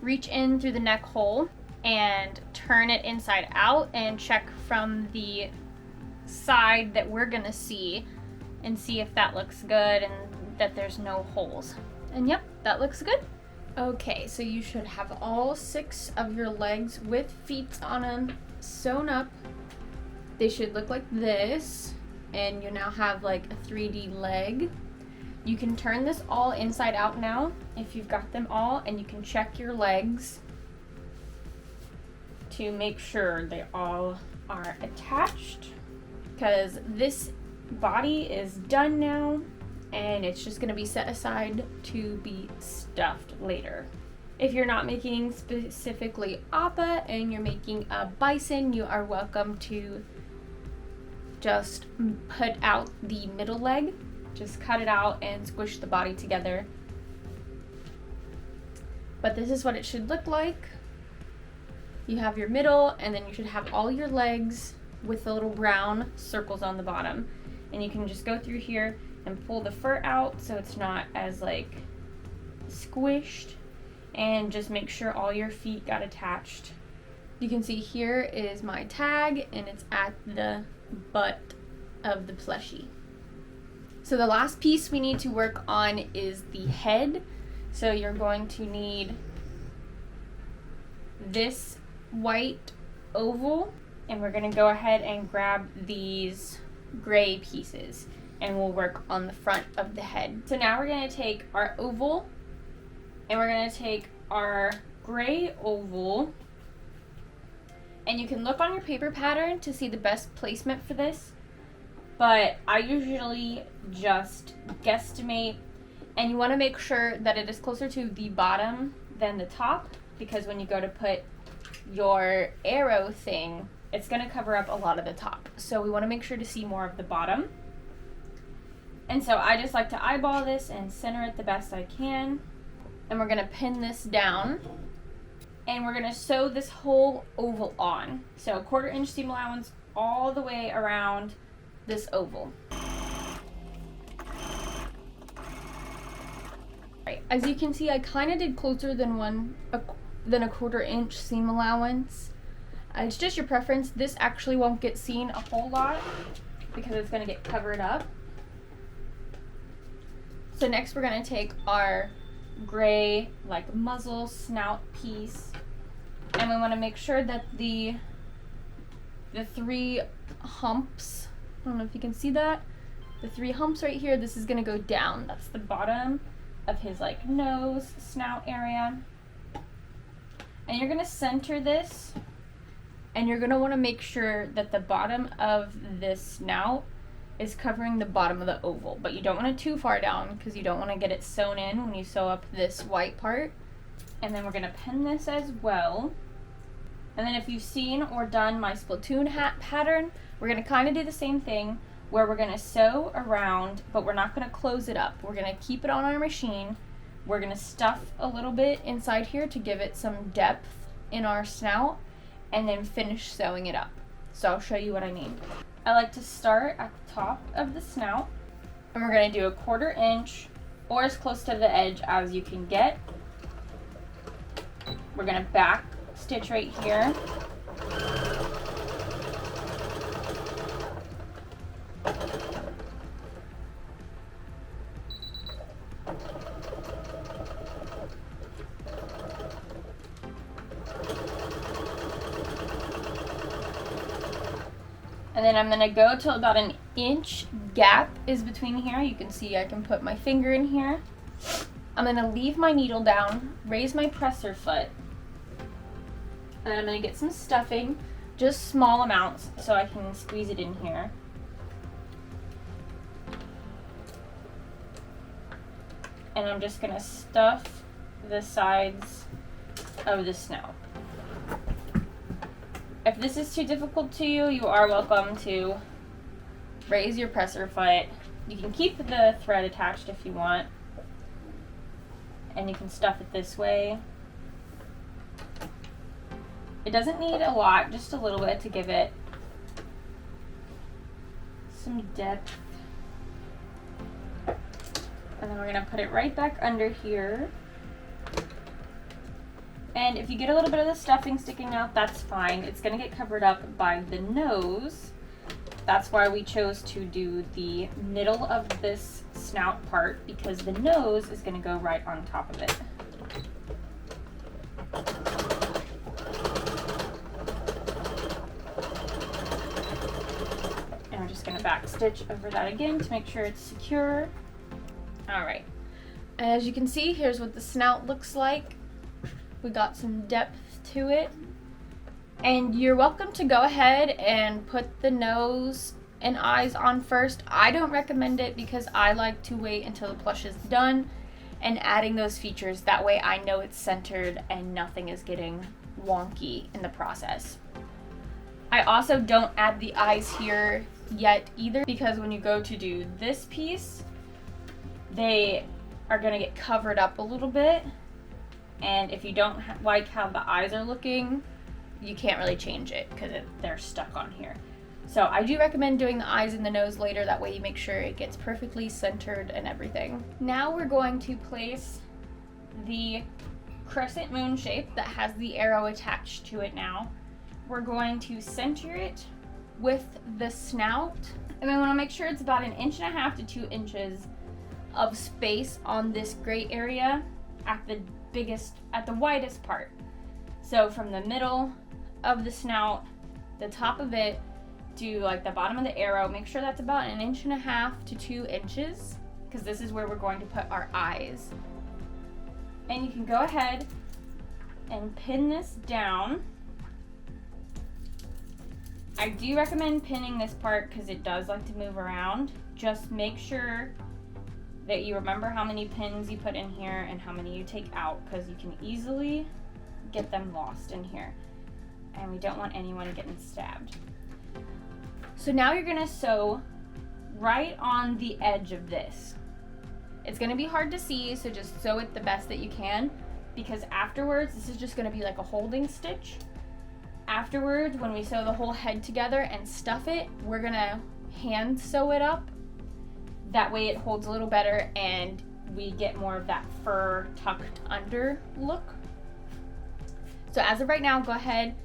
reach in through the neck hole and turn it inside out and check from the side that we're gonna see and see if that looks good and that there's no holes. And yep, that looks good. Okay, so you should have all 6 of your legs with feet on them sewn up. They should look like this, and you now have like a 3D leg. You can turn this all inside out now if you've got them all, and you can check your legs to make sure they all are attached, because this body is done now and it's just going to be set aside to be stuffed later. If you're not making specifically Appa and you're making a bison, you are welcome to just put out the middle leg, just cut it out and squish the body together. But this is what it should look like. You have your middle, and then you should have all your legs with the little brown circles on the bottom. And you can just go through here and pull the fur out so it's not as like squished, and just make sure all your feet got attached. You can see here is my tag, and it's at the butt of the plushie. So the last piece we need to work on is the head. So you're going to need this white oval, and we're going to go ahead and grab these gray pieces and we'll work on the front of the head. So now we're going to take our oval and we're going to take our gray oval, and you can look on your paper pattern to see the best placement for this, but I usually just guesstimate, and you want to make sure that it is closer to the bottom than the top, because when you go to put your arrow thing, it's going to cover up a lot of the top. So we want to make sure to see more of the bottom. And so I just like to eyeball this and center it the best I can. And we're going to pin this down. And we're going to sew this whole oval on. So 1/4 inch seam allowance all the way around this oval. Right. As you can see, I kind of did closer than a 1/4 inch seam allowance. It's just your preference. This actually won't get seen a whole lot because it's going to get covered up. So next we're going to take our gray like muzzle snout piece, and we want to make sure that the 3 humps, I don't know if you can see that, the 3 humps right here, this is going to go down. That's the bottom of his like nose, snout area. And you're going to center this And you're gonna wanna make sure that the bottom of this snout is covering the bottom of the oval, but you don't want it too far down because you don't want to get it sewn in when you sew up this white part. And then we're gonna pin this as well. And then if you've seen or done my Splatoon hat pattern, we're gonna kind of do the same thing where we're gonna sew around, but we're not gonna close it up. We're gonna keep it on our machine. We're gonna stuff a little bit inside here to give it some depth in our snout, and then finish sewing it up. So I'll show you what I mean. I like to start at the top of the snout, and we're gonna do a 1/4 inch or as close to the edge as you can get. We're gonna back stitch right here. And then I'm gonna go till about an inch gap is between here. You can see I can put my finger in here. I'm gonna leave my needle down, raise my presser foot, and then I'm gonna get some stuffing, just small amounts so I can squeeze it in here. And I'm just gonna stuff the sides of the snout. If this is too difficult to you, you are welcome to raise your presser foot. You can keep the thread attached if you want, and you can stuff it this way. It doesn't need a lot, just a little bit to give it some depth. And then we're gonna put it right back under here. And if you get a little bit of the stuffing sticking out, that's fine. It's gonna get covered up by the nose. That's why we chose to do the middle of this snout part, because the nose is gonna go right on top of it. And we're just gonna back stitch over that again to make sure it's secure. All right, as you can see, here's what the snout looks like. We got some depth to it. And you're welcome to go ahead and put the nose and eyes on first. I don't recommend it because I like to wait until the plush is done and adding those features. That way I know it's centered and nothing is getting wonky in the process. I also don't add the eyes here yet either, because when you go to do this piece, they are gonna get covered up a little bit. And if you don't like how the eyes are looking, you can't really change it because they're stuck on here. So I do recommend doing the eyes and the nose later. That way you make sure it gets perfectly centered and everything. Now we're going to place the crescent moon shape that has the arrow attached to it now. We're going to center it with the snout. And we want to make sure it's about 1.5 to 2 inches of space on this gray area at the widest part. So from the middle of the snout, the top of it, to like the bottom of the arrow, make sure that's about 1.5 to 2 inches, because this is where we're going to put our eyes. And you can go ahead and pin this down. I do recommend pinning this part because it does like to move around. Just make sure that you remember how many pins you put in here and how many you take out, because you can easily get them lost in here. And we don't want anyone getting stabbed. So now you're gonna sew right on the edge of this. It's gonna be hard to see, so just sew it the best that you can, because afterwards, this is just gonna be like a holding stitch. Afterwards, when we sew the whole head together and stuff it, we're gonna hand sew it up. That way it holds a little better and we get more of that fur tucked under look. So as of right now, go ahead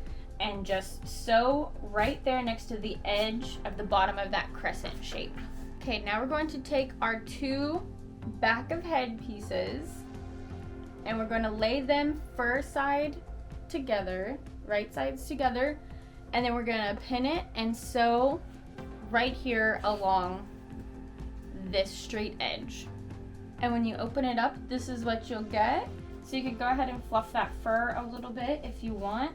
and just sew right there next to the edge of the bottom of that crescent shape. Okay, now we're going to take our 2 back of head pieces and we're going to lay them fur side together, right sides together, and then we're going to pin it and sew right here along this straight edge. And when you open it up, this is what you'll get. So you can go ahead and fluff that fur a little bit if you want.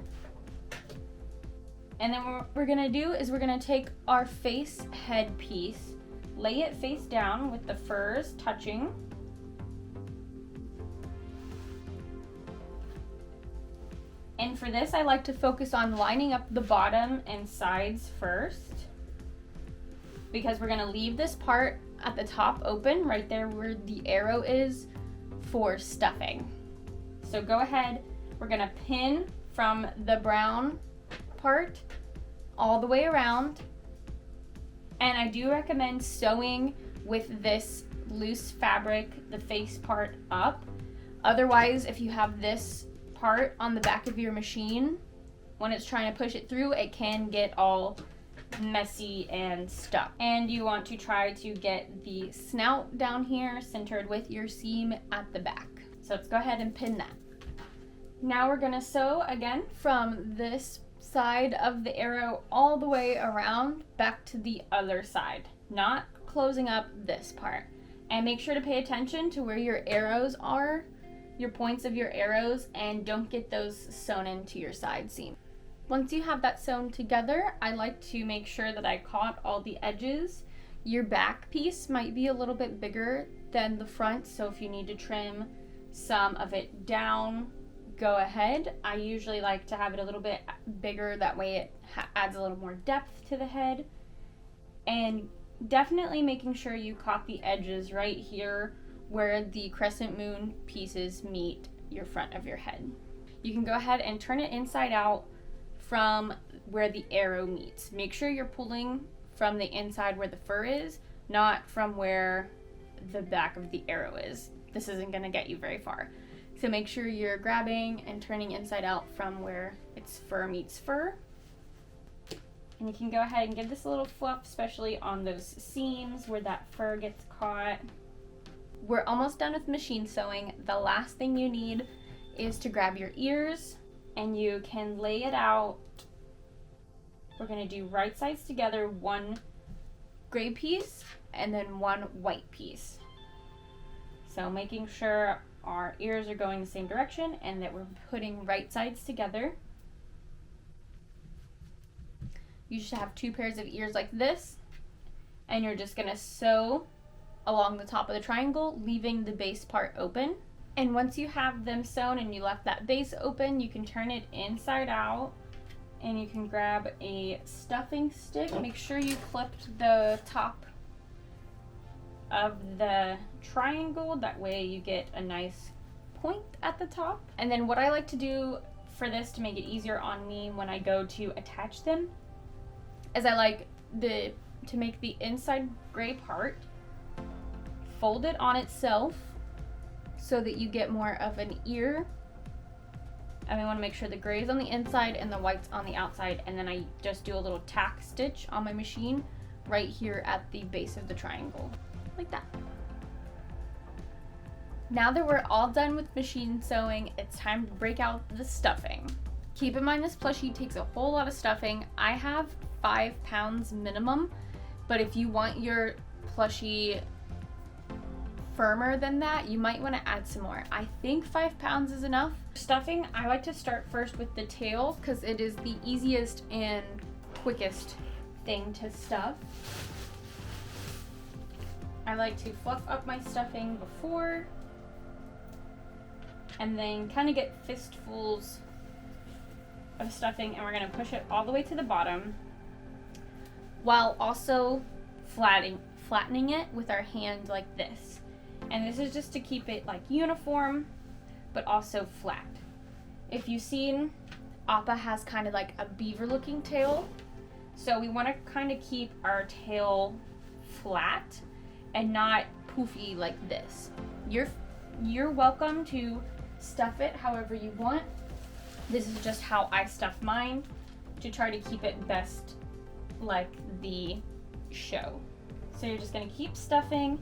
And then what we're gonna do is we're gonna take our face head piece, lay it face down with the furs touching. And for this, I like to focus on lining up the bottom and sides first, because we're gonna leave this part at the top open, right there where the arrow is, for stuffing. So go ahead, we're gonna pin from the brown part all the way around. And I do recommend sewing with this loose fabric, the face part up. Otherwise, if you have this part on the back of your machine, when it's trying to push it through, it can get all messy and stuck. And you want to try to get the snout down here centered with your seam at the back. So let's go ahead and pin that. Now we're gonna sew again from this side of the arrow all the way around back to the other side, not closing up this part. And make sure to pay attention to where your arrows are, your points of your arrows, and don't get those sewn into your side seam. Once you have that sewn together, I like to make sure that I caught all the edges. Your back piece might be a little bit bigger than the front, so if you need to trim some of it down, go ahead. I usually like to have it a little bit bigger, that way it adds a little more depth to the head. And definitely making sure you caught the edges right here where the crescent moon pieces meet your front of your head. You can go ahead and turn it inside out from where the arrow meets. Make sure you're pulling from the inside where the fur is, not from where the back of the arrow is. This isn't gonna get you very far. So make sure you're grabbing and turning inside out from where it's fur meets fur. And you can go ahead and give this a little fluff, especially on those seams where that fur gets caught. We're almost done with machine sewing. The last thing you need is to grab your ears, and you can lay it out. We're gonna do right sides together, one gray piece and then one white piece. So making sure our ears are going the same direction and that we're putting right sides together. You should have 2 pairs of ears like this, and you're just gonna sew along the top of the triangle, leaving the base part open. And once you have them sewn and you left that base open, you can turn it inside out and you can grab a stuffing stick. Make sure you clipped the top of the triangle, that way you get a nice point at the top. And then what I like to do for this to make it easier on me when I go to attach them is I like to make the inside gray part, fold it on itself so that you get more of an ear. And we want to make sure the gray is on the inside and the white's on the outside, and then I just do a little tack stitch on my machine right here at the base of the triangle, like that. Now that we're all done with machine sewing, it's time to break out the stuffing. Keep in mind this plushie takes a whole lot of stuffing. I have 5 pounds minimum, but if you want your plushie firmer than that, you might want to add some more. I think 5 pounds is enough. Stuffing, I like to start first with the tail because it is the easiest and quickest thing to stuff. I like to fluff up my stuffing before and then kind of get fistfuls of stuffing, and we're going to push it all the way to the bottom while also flattening it with our hand like this. And this is just to keep it like uniform but also flat. If you've seen, Appa has kind of like a beaver looking tail, so we want to kind of keep our tail flat and not poofy like this. You're welcome to stuff it however you want. This is just how I stuff mine to try to keep it best like the show. So you're just going to keep stuffing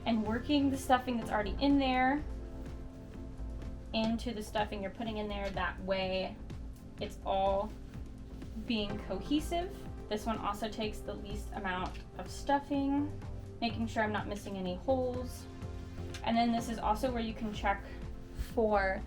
and working the stuffing that's already in there into the stuffing you're putting in there. That way it's all being cohesive. This one also takes the least amount of stuffing, making sure I'm not missing any holes. And then this is also where you can check for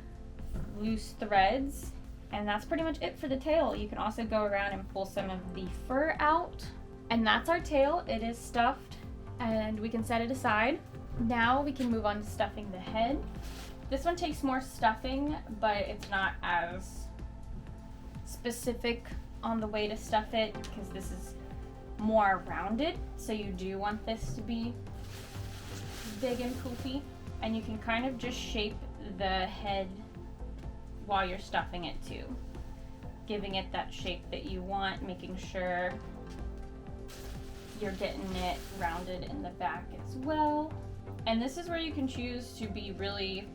loose threads. And that's pretty much it for the tail. You can also go around and pull some of the fur out. And that's our tail. It is stuffed and we can set it aside. Now we can move on to stuffing the head. This one takes more stuffing, but it's not as specific on the way to stuff it because this is more rounded. So you do want this to be big and poofy. And you can kind of just shape the head while you're stuffing it too, giving it that shape that you want, making sure you're getting it rounded in the back as well. And this is where you can choose to be really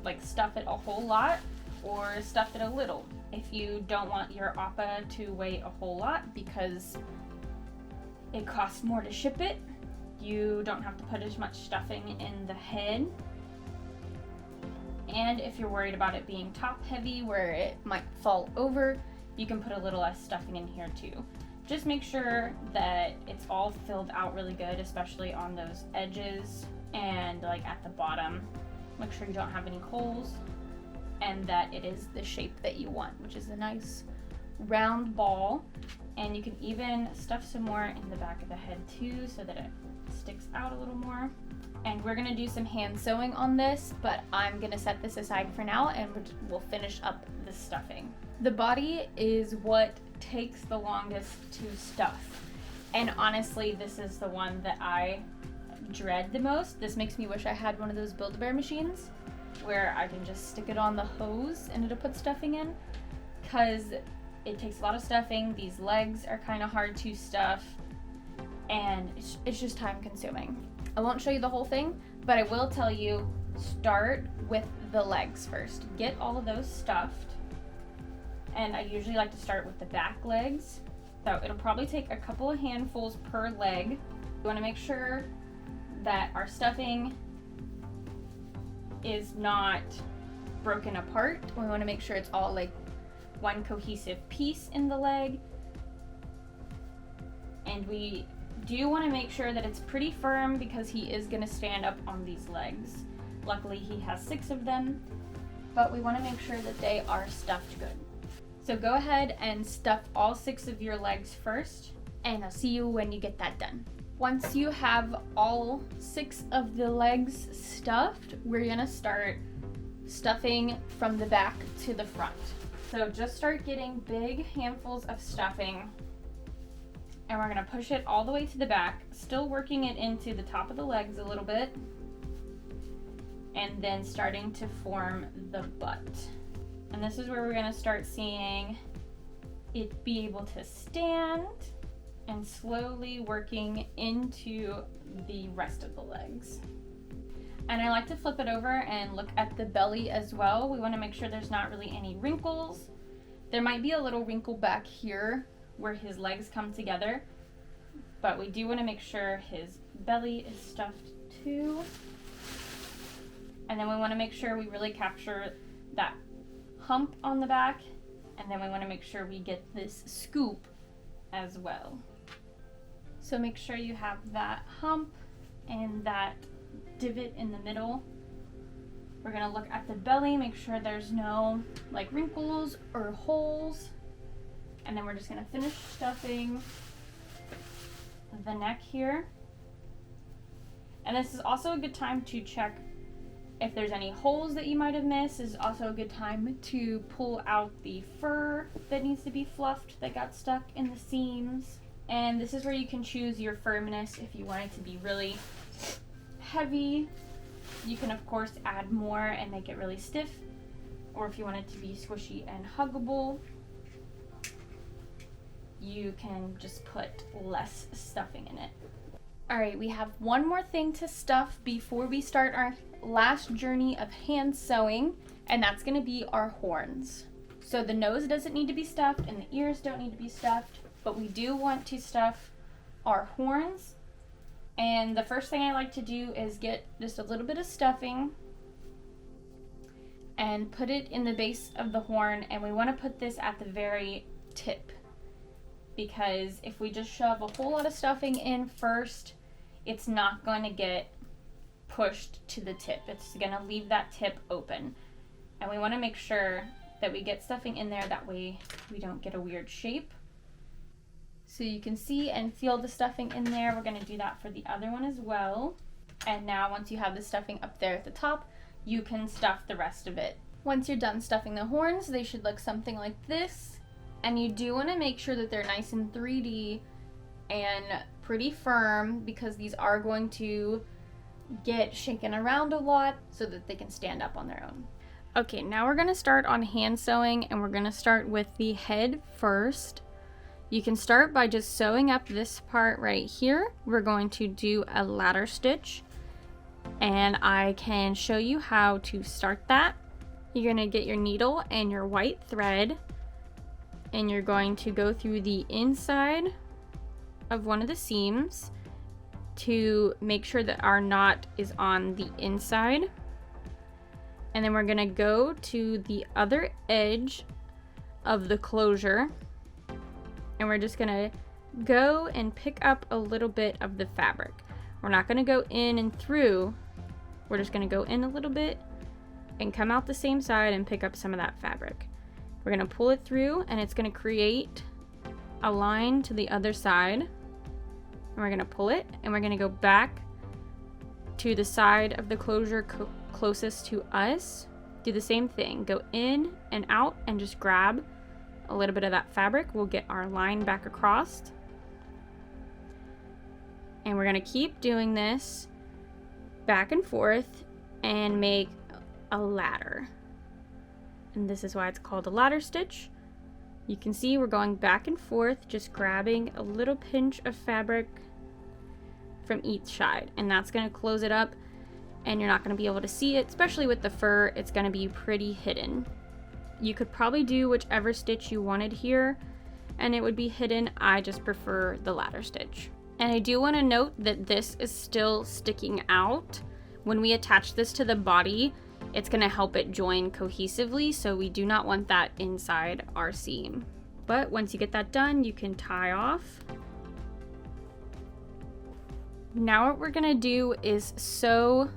like stuff it a whole lot or stuff it a little. If you don't want your Appa to weigh a whole lot because it costs more to ship it, you don't have to put as much stuffing in the head. And if you're worried about it being top heavy where it might fall over, you can put a little less stuffing in here too. Just make sure that it's all filled out really good, especially on those edges and like at the bottom. Make sure you don't have any holes and that it is the shape that you want, which is a nice round ball. And you can even stuff some more in the back of the head too so that it sticks out a little more. And we're gonna do some hand sewing on this, but I'm gonna set this aside for now and we'll finish up the stuffing. The body is what takes the longest to stuff. And honestly, this is the one that I dread the most. This makes me wish I had one of those Build-A-Bear machines where I can just stick it on the hose and it'll put stuffing in, because it takes a lot of stuffing. These legs are kind of hard to stuff and it's just time consuming. I won't show you the whole thing, but I will tell you, start with the legs first. Get all of those stuffed. And I usually like to start with the back legs. So it'll probably take a couple of handfuls per leg. You want to make sure that our stuffing is not broken apart. We want to make sure it's all like one cohesive piece in the leg. And we do want to make sure that it's pretty firm because he is going to stand up on these legs. Luckily he has 6 of them, but we want to make sure that they are stuffed good. So go ahead and stuff all 6 of your legs first, and I'll see you when you get that done. Once you have all 6 of the legs stuffed, we're gonna start stuffing from the back to the front. So just start getting big handfuls of stuffing, and we're gonna push it all the way to the back, still working it into the top of the legs a little bit, and then starting to form the butt. And this is where we're gonna start seeing it be able to stand and slowly working into the rest of the legs. And I like to flip it over and look at the belly as well. We wanna make sure there's not really any wrinkles. There might be a little wrinkle back here where his legs come together, but we do wanna make sure his belly is stuffed too. And then we wanna make sure we really capture that hump on the back, and then we want to make sure we get this scoop as well. So make sure you have that hump and that divot in the middle. We're going to look at the belly, make sure there's no like wrinkles or holes, and then we're just going to finish stuffing the neck here. And this is also a good time to check if there's any holes that you might have missed. This is also a good time to pull out the fur that needs to be fluffed that got stuck in the seams. And this is where you can choose your firmness. If you want it to be really heavy, you can of course add more and make it really stiff. Or if you want it to be squishy and huggable, you can just put less stuffing in it. Alright, we have one more thing to stuff before we start our last journey of hand sewing, and that's going to be our horns. So the nose doesn't need to be stuffed and the ears don't need to be stuffed, but we do want to stuff our horns. And the first thing I like to do is get just a little bit of stuffing and put it in the base of the horn, and we want to put this at the very tip, because if we just shove a whole lot of stuffing in first, it's not going to get pushed to the tip. It's going to leave that tip open. And we want to make sure that we get stuffing in there. That way we don't get a weird shape. So you can see and feel the stuffing in there. We're gonna do that for the other one as well. And now once you have the stuffing up there at the top, you can stuff the rest of it. Once you're done stuffing the horns, they should look something like this. And you do want to make sure that they're nice and 3D and pretty firm, because these are going to get shaken around a lot so that they can stand up on their own. Okay, now we're going to start on hand sewing, and we're going to start with the head first. You can start by just sewing up this part right here. We're going to do a ladder stitch, and I can show you how to start that. You're going to get your needle and your white thread, and you're going to go through the inside of one of the seams to make sure that our knot is on the inside. And then we're going to go to the other edge of the closure, and we're just going to go and pick up a little bit of the fabric. We're not going to go in and through. We're just going to go in a little bit and come out the same side and pick up some of that fabric. We're going to pull it through, and it's going to create a line to the other side. And we're going to pull it, and we're going to go back to the side of the closure closest to us. Do the same thing. Go in and out and just grab a little bit of that fabric. We'll get our line back across. And we're going to keep doing this back and forth and make a ladder. And this is why it's called a ladder stitch. You can see we're going back and forth, just grabbing a little pinch of fabric from each side, and that's going to close it up, and you're not going to be able to see it, especially with the fur. It's going to be pretty hidden. You could probably do whichever stitch you wanted here, and it would be hidden. I just prefer the ladder stitch. And I do want to note that this is still sticking out. When we attach this to the body, it's going to help it join cohesively, so we do not want that inside our seam. But once you get that done, you can tie off. Now what we're going to do is sew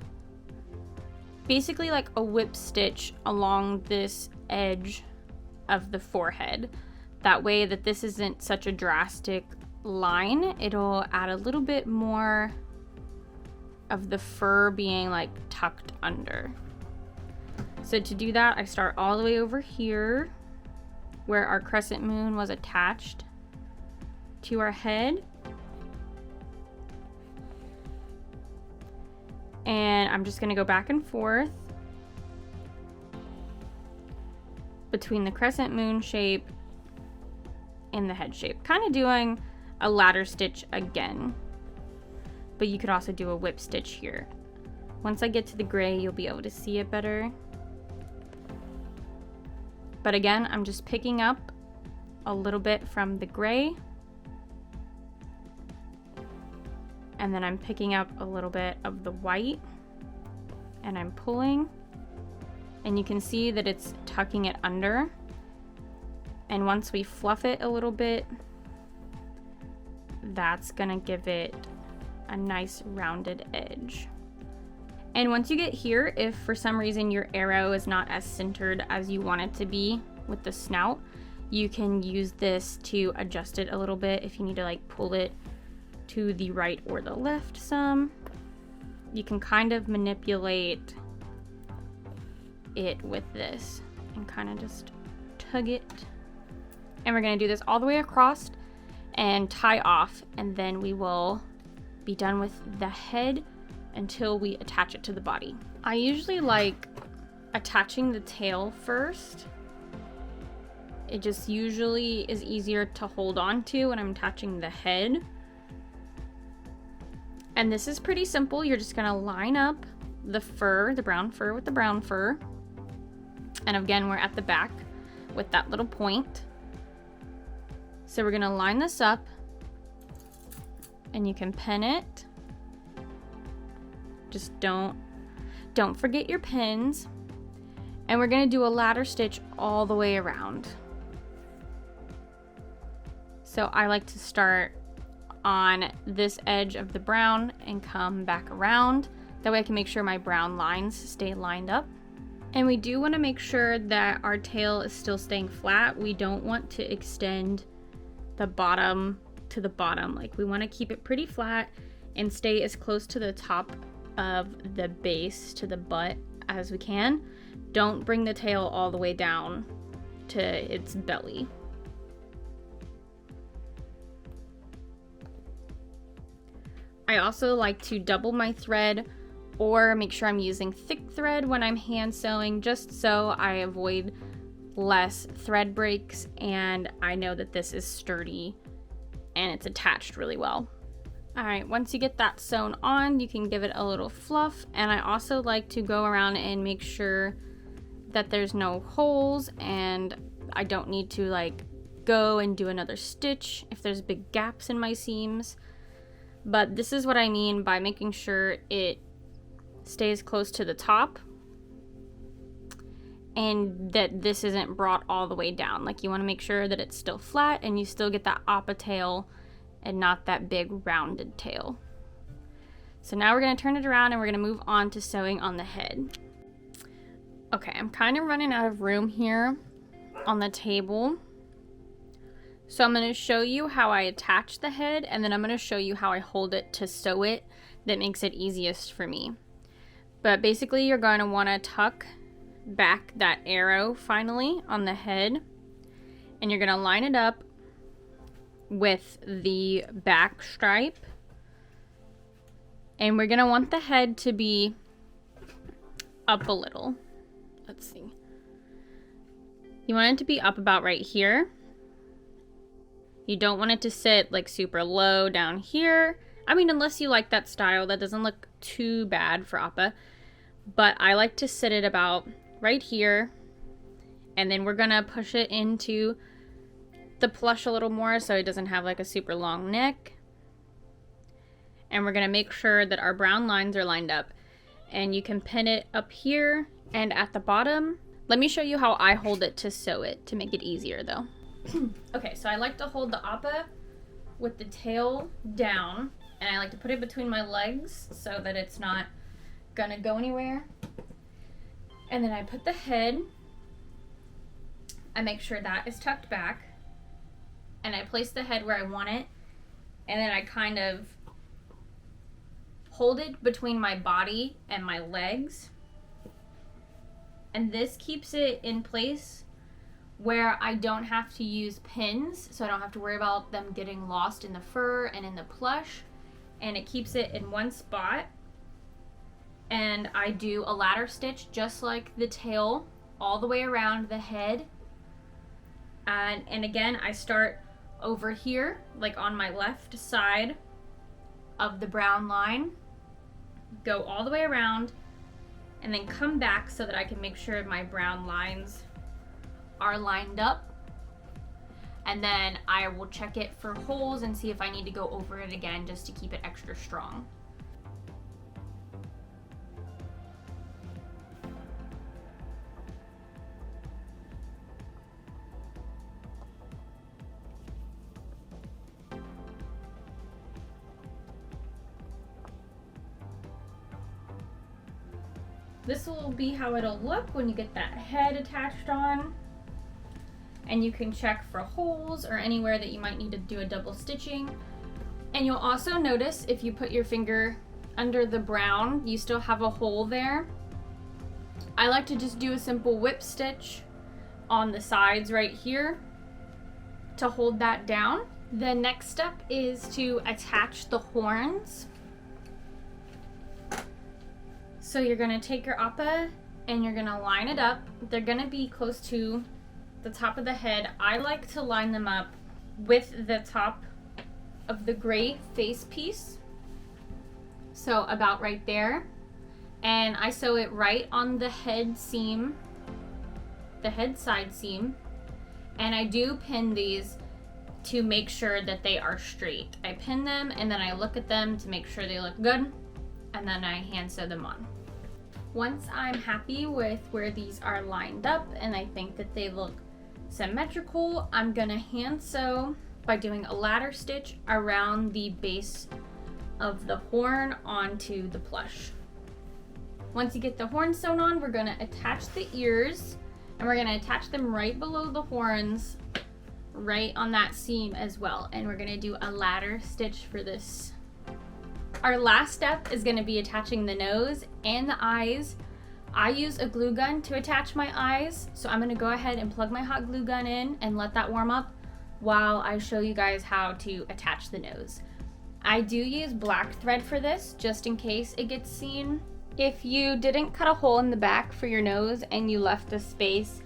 basically like a whip stitch along this edge of the forehead. That way that this isn't such a drastic line. It'll add a little bit more of the fur being like tucked under. So to do that, I start all the way over here where our crescent moon was attached to our head. And I'm just going to go back and forth between the crescent moon shape and the head shape, kind of doing a ladder stitch again. But you could also do a whip stitch here. Once I get to the gray, you'll be able to see it better. But again, I'm just picking up a little bit from the gray, and then I'm picking up a little bit of the white, and I'm pulling, and you can see that it's tucking it under. And once we fluff it a little bit, that's gonna give it a nice rounded edge. And once you get here, if for some reason your arrow is not as centered as you want it to be with the snout, you can use this to adjust it a little bit if you need to like pull it to the right or the left some. You can kind of manipulate it with this and kind of just tug it. And we're going to do this all the way across and tie off, and then we will be done with the head until we attach it to the body. I usually like attaching the tail first. It just usually is easier to hold on to when I'm attaching the head. And this is pretty simple. You're just gonna line up the fur, the brown fur with the brown fur. And again, we're at the back with that little point. So we're gonna line this up, and you can pin it. Just don't forget your pins. And we're gonna do a ladder stitch all the way around. So I like to start on this edge of the brown and come back around. That way I can make sure my brown lines stay lined up. And we do want to make sure that our tail is still staying flat. We don't want to extend the bottom to the bottom. Like, we want to keep it pretty flat and stay as close to the top of the base, to the butt, as we can. Don't bring the tail all the way down to its belly. I also like to double my thread or make sure I'm using thick thread when I'm hand sewing, just so I avoid less thread breaks and I know that this is sturdy and it's attached really well. All right, once you get that sewn on, you can give it a little fluff, and I also like to go around and make sure that there's no holes and I don't need to like go and do another stitch if there's big gaps in my seams. But this is what I mean by making sure it stays close to the top and that this isn't brought all the way down. Like, you want to make sure that it's still flat and you still get that Appa tail and not that big rounded tail. So now we're going to turn it around and we're going to move on to sewing on the head. Okay, I'm kind of running out of room here on the table. So I'm going to show you how I attach the head, and then I'm going to show you how I hold it to sew it. That makes it easiest for me. But basically, you're going to want to tuck back that arrow finally on the head, and you're going to line it up with the back stripe. And we're going to want the head to be up a little. Let's see. You want it to be up about right here. You don't want it to sit like super low down here. I mean, unless you like that style, that doesn't look too bad for Appa. But I like to sit it about right here. And then we're gonna push it into the plush a little more so it doesn't have like a super long neck. And we're gonna make sure that our brown lines are lined up. And you can pin it up here and at the bottom. Let me show you how I hold it to sew it to make it easier though. Okay, so I like to hold the Appa with the tail down, and I like to put it between my legs so that it's not gonna go anywhere. And then I put the head, I make sure that is tucked back, and I place the head where I want it, and then I kind of hold it between my body and my legs, and this keeps it in place where I don't have to use pins, so I don't have to worry about them getting lost in the fur and in the plush, and it keeps it in one spot. And I do a ladder stitch just like the tail all the way around the head, and again I start over here, like on my left side of the brown line, go all the way around, and then come back so that I can make sure my brown lines are lined up, and then I will check it for holes and see if I need to go over it again just to keep it extra strong. This will be how it'll look when you get that head attached on. And you can check for holes or anywhere that you might need to do a double stitching. And you'll also notice if you put your finger under the brown, you still have a hole there. I like to just do a simple whip stitch on the sides right here to hold that down. The next step is to attach the horns. So you're gonna take your Appa and you're gonna line it up. They're gonna be close to the top of the head. I like to line them up with the top of the gray face piece, so about right there, and I sew it right on the head seam, the head side seam, and I do pin these to make sure that they are straight. I pin them and then I look at them to make sure they look good, and then I hand sew them on. Once I'm happy with where these are lined up and I think that they look symmetrical, I'm gonna hand sew by doing a ladder stitch around the base of the horn onto the plush. Once you get the horns sewn on, we're gonna attach the ears, and we're gonna attach them right below the horns, right on that seam as well. And we're gonna do a ladder stitch for this. Our last step is gonna be attaching the nose and the eyes. I use a glue gun to attach my eyes, so I'm gonna go ahead and plug my hot glue gun in and let that warm up while I show you guys how to attach the nose. I do use black thread for this, just in case it gets seen. If you didn't cut a hole in the back for your nose and you left a space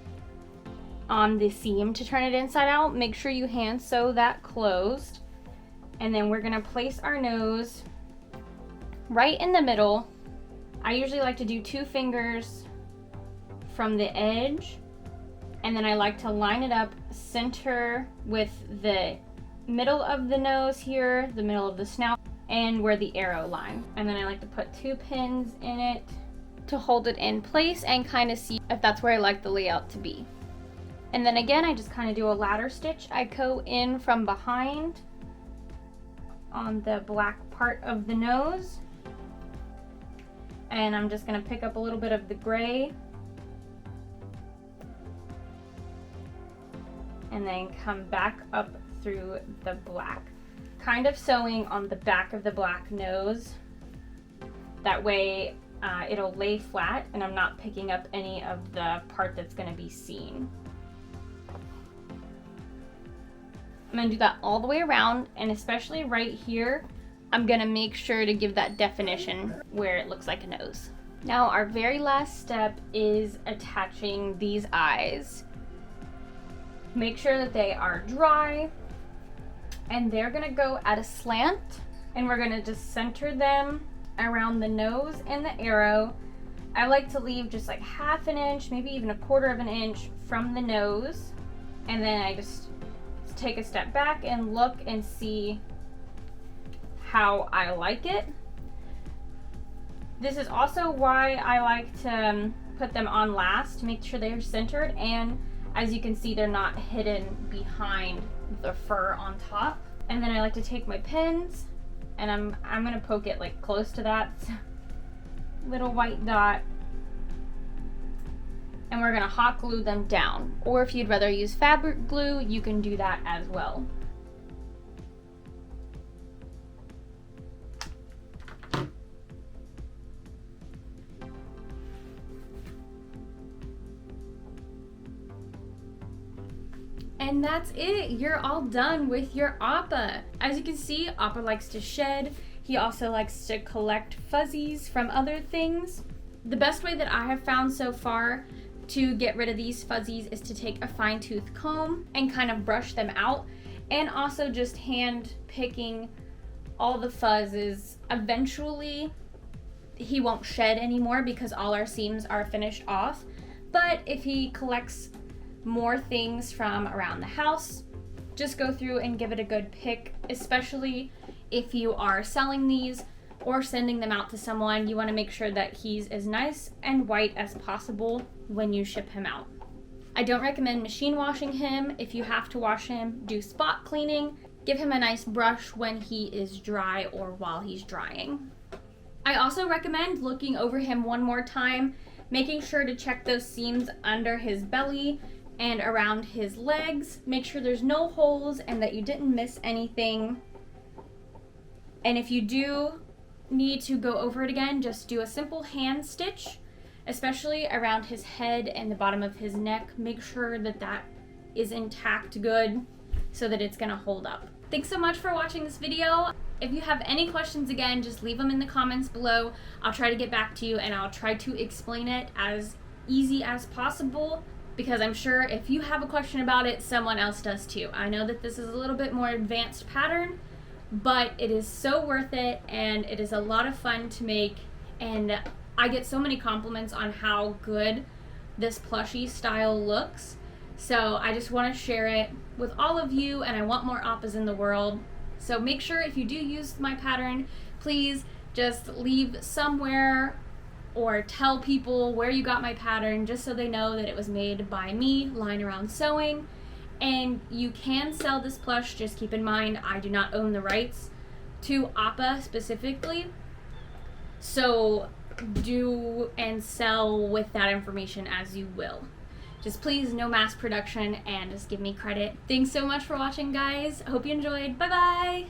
on the seam to turn it inside out, make sure you hand sew that closed. And then we're gonna place our nose right in the middle. I usually like to do 2 fingers from the edge, and then I like to line it up center with the middle of the nose here, the middle of the snout, and where the arrow line. And then I like to put 2 pins in it to hold it in place and kind of see if that's where I like the layout to be. And then again, I just kind of do a ladder stitch. I go in from behind on the black part of the nose, and I'm just gonna pick up a little bit of the gray and then come back up through the black, kind of sewing on the back of the black nose. That way it'll lay flat and I'm not picking up any of the part that's going to be seen. I'm going to do that all the way around, and especially right here, I'm going to make sure to give that definition where it looks like a nose. Now our very last step is attaching these eyes. Make sure that they are dry, and they're gonna go at a slant, and we're gonna just center them around the nose and the arrow. I like to leave just like 1/2 inch, maybe even 1/4 inch from the nose, and then I just take a step back and look and see how I like it. This is also why I like to put them on last, to make sure they're centered, and as you can see, they're not hidden behind the fur on top. And then I like to take my pins, and I'm gonna poke it like close to that little white dot, and we're gonna hot glue them down. Or if you'd rather use fabric glue, you can do that as well. And that's it. You're all done with your Appa. As you can see, Appa likes to shed. He also likes to collect fuzzies from other things. The best way that I have found so far to get rid of these fuzzies is to take a fine-tooth comb and kind of brush them out, and also just hand picking all the fuzzes. Eventually, he won't shed anymore because all our seams are finished off. But if he collects more things from around the house, just go through and give it a good pick, especially if you are selling these or sending them out to someone. You want to make sure that he's as nice and white as possible when you ship him out. I don't recommend machine washing him. If you have to wash him, do spot cleaning. Give him a nice brush when he is dry or while he's drying. I also recommend looking over him one more time, making sure to check those seams under his belly and around his legs. Make sure there's no holes and that you didn't miss anything. And if you do need to go over it again, just do a simple hand stitch, especially around his head and the bottom of his neck. Make sure that that is intact good so that it's gonna hold up. Thanks so much for watching this video. If you have any questions, again, just leave them in the comments below. I'll try to get back to you, and I'll try to explain it as easy as possible, because I'm sure if you have a question about it, someone else does too. I know that this is a little bit more advanced pattern, but it is so worth it, and it is a lot of fun to make, and I get so many compliments on how good this plushie style looks. So I just want to share it with all of you, and I want more Appas in the world. So make sure if you do use my pattern, please just leave somewhere or tell people where you got my pattern, just so they know that it was made by me, Lying Around Sewing. And you can sell this plush, just keep in mind I do not own the rights to Appa specifically. So do and sell with that information as you will. Just please, no mass production, and just give me credit. Thanks so much for watching, guys. I hope you enjoyed. Bye-bye!